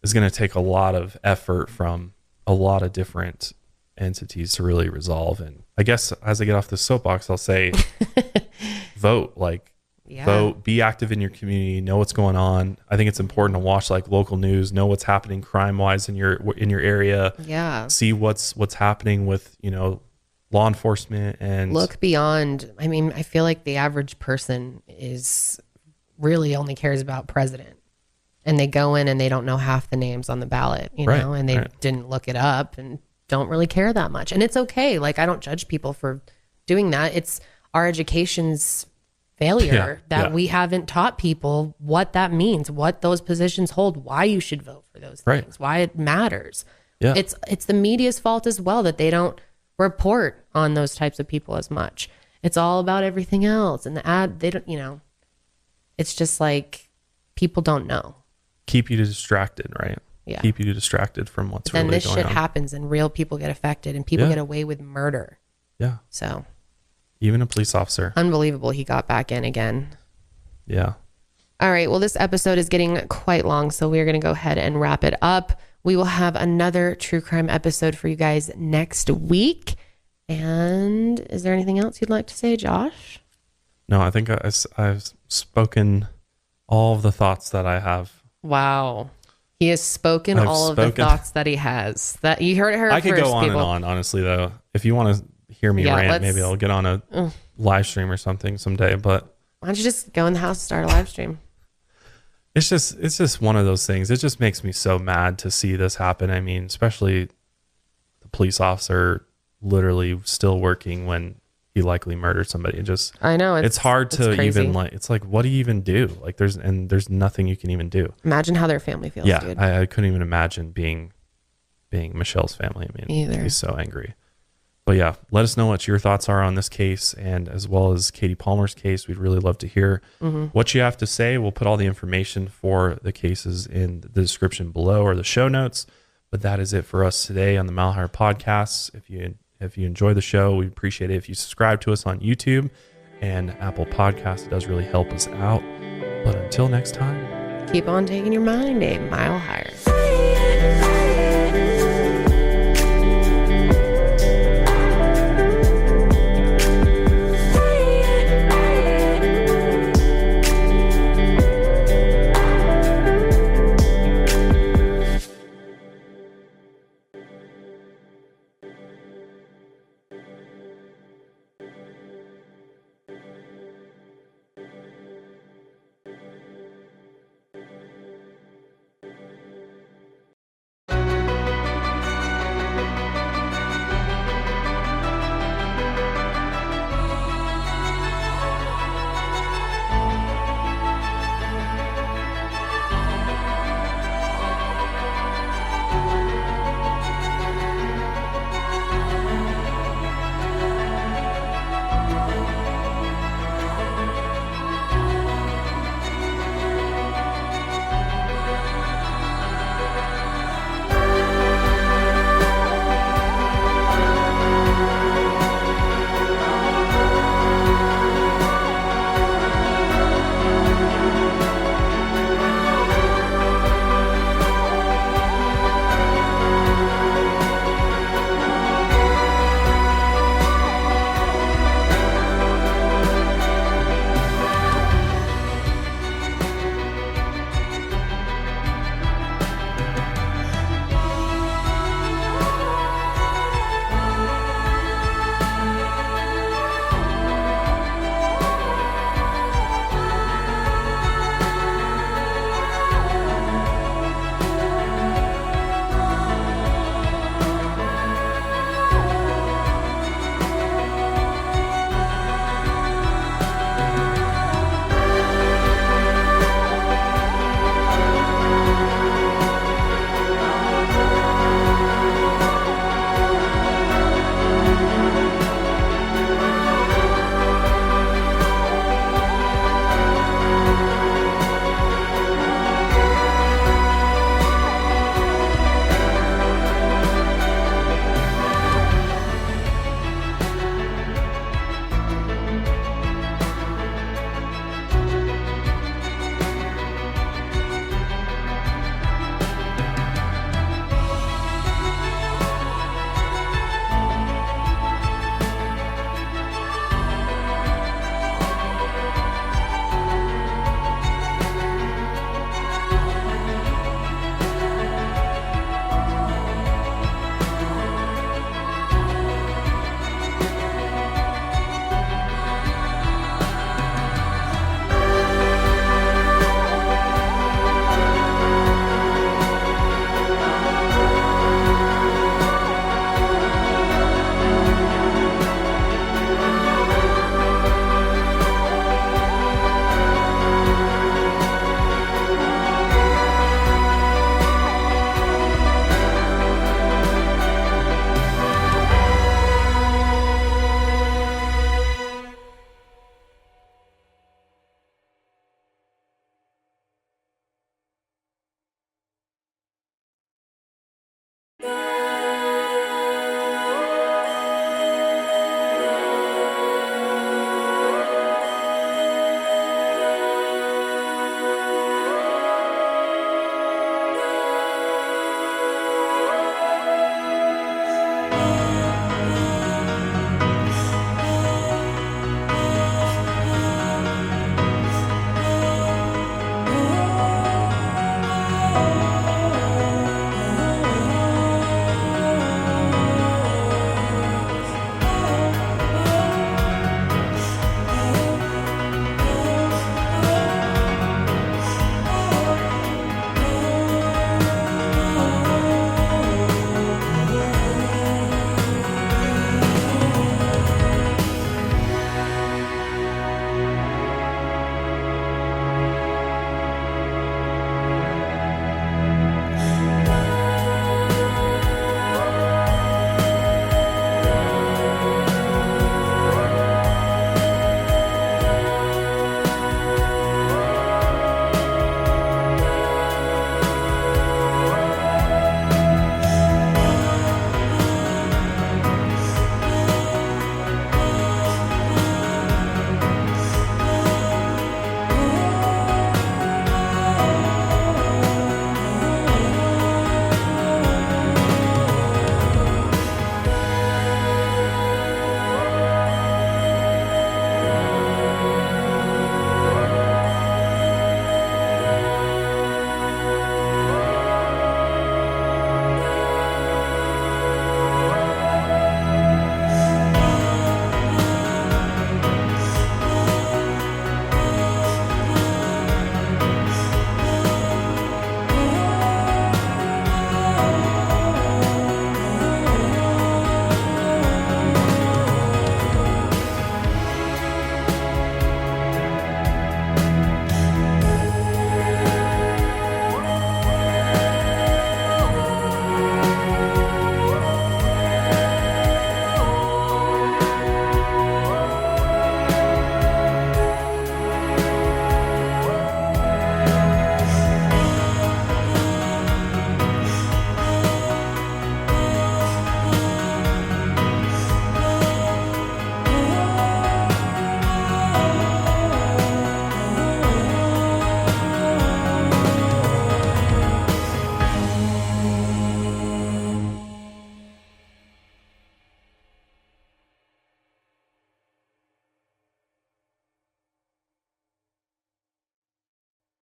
Speaker 1: is going to take a lot of effort from a lot of different entities to really resolve. And I guess as I get off the soapbox, I'll say, vote, vote, be active in your community, know what's going on. I think it's important to watch like local news, know what's happening crime wise in your area.
Speaker 2: Yeah.
Speaker 1: See what's happening with, you know, law enforcement, and
Speaker 2: look beyond. I mean, I feel like the average person really only cares about president, and they go in and they don't know half the names on the ballot, you know, and they didn't look it up and don't really care that much. And it's okay. Like, I don't judge people for doing that. It's our education's failure that we haven't taught people what that means, what those positions hold, why you should vote for those things, why it matters. Yeah. It's the media's fault as well that they don't report on those types of people as much. It's all about everything else, and the ad, they don't, you know, it's just like people don't know.
Speaker 1: Keep you distracted, right?
Speaker 2: Yeah.
Speaker 1: Keep you distracted from what's really going on.
Speaker 2: And this shit happens, and real people get affected, and people get away with murder.
Speaker 1: Yeah.
Speaker 2: So
Speaker 1: even a police officer.
Speaker 2: Unbelievable he got back in again.
Speaker 1: Yeah.
Speaker 2: All right. Well, this episode is getting quite long, so we're going to go ahead and wrap it up. We will have another true crime episode for you guys next week. And is there anything else you'd like to say, Josh?
Speaker 1: No, I think I've spoken all of the thoughts that I have.
Speaker 2: Wow. He has spoken all of the thoughts that he has. That you heard her.
Speaker 1: I could
Speaker 2: first,
Speaker 1: go on
Speaker 2: people.
Speaker 1: and on, honestly, though. If you want to hear me rant, maybe I'll get on a live stream or something someday. But
Speaker 2: why don't you just go in the house and start a live stream?
Speaker 1: It's just one of those things. It just makes me so mad to see this happen. I mean, especially the police officer literally still working when he likely murdered somebody. It just,
Speaker 2: I know
Speaker 1: it's hard to
Speaker 2: crazy.
Speaker 1: even like, it's like, what do you even do? Like there's nothing you can even do.
Speaker 2: Imagine how their family feels,
Speaker 1: Yeah.
Speaker 2: dude.
Speaker 1: I couldn't even imagine being Michelle's family. I mean,
Speaker 2: Either.
Speaker 1: I'd be so angry. But yeah, let us know what your thoughts are on this case, and as well as Katie Palmer's case. We'd really love to hear what you have to say. We'll put all the information for the cases in the description below or the show notes. But that is it for us today on the Mile Higher Podcasts. If you enjoy the show, we appreciate it if you subscribe to us on YouTube and Apple Podcasts. It does really help us out. But until next time,
Speaker 2: keep on taking your mind a mile higher.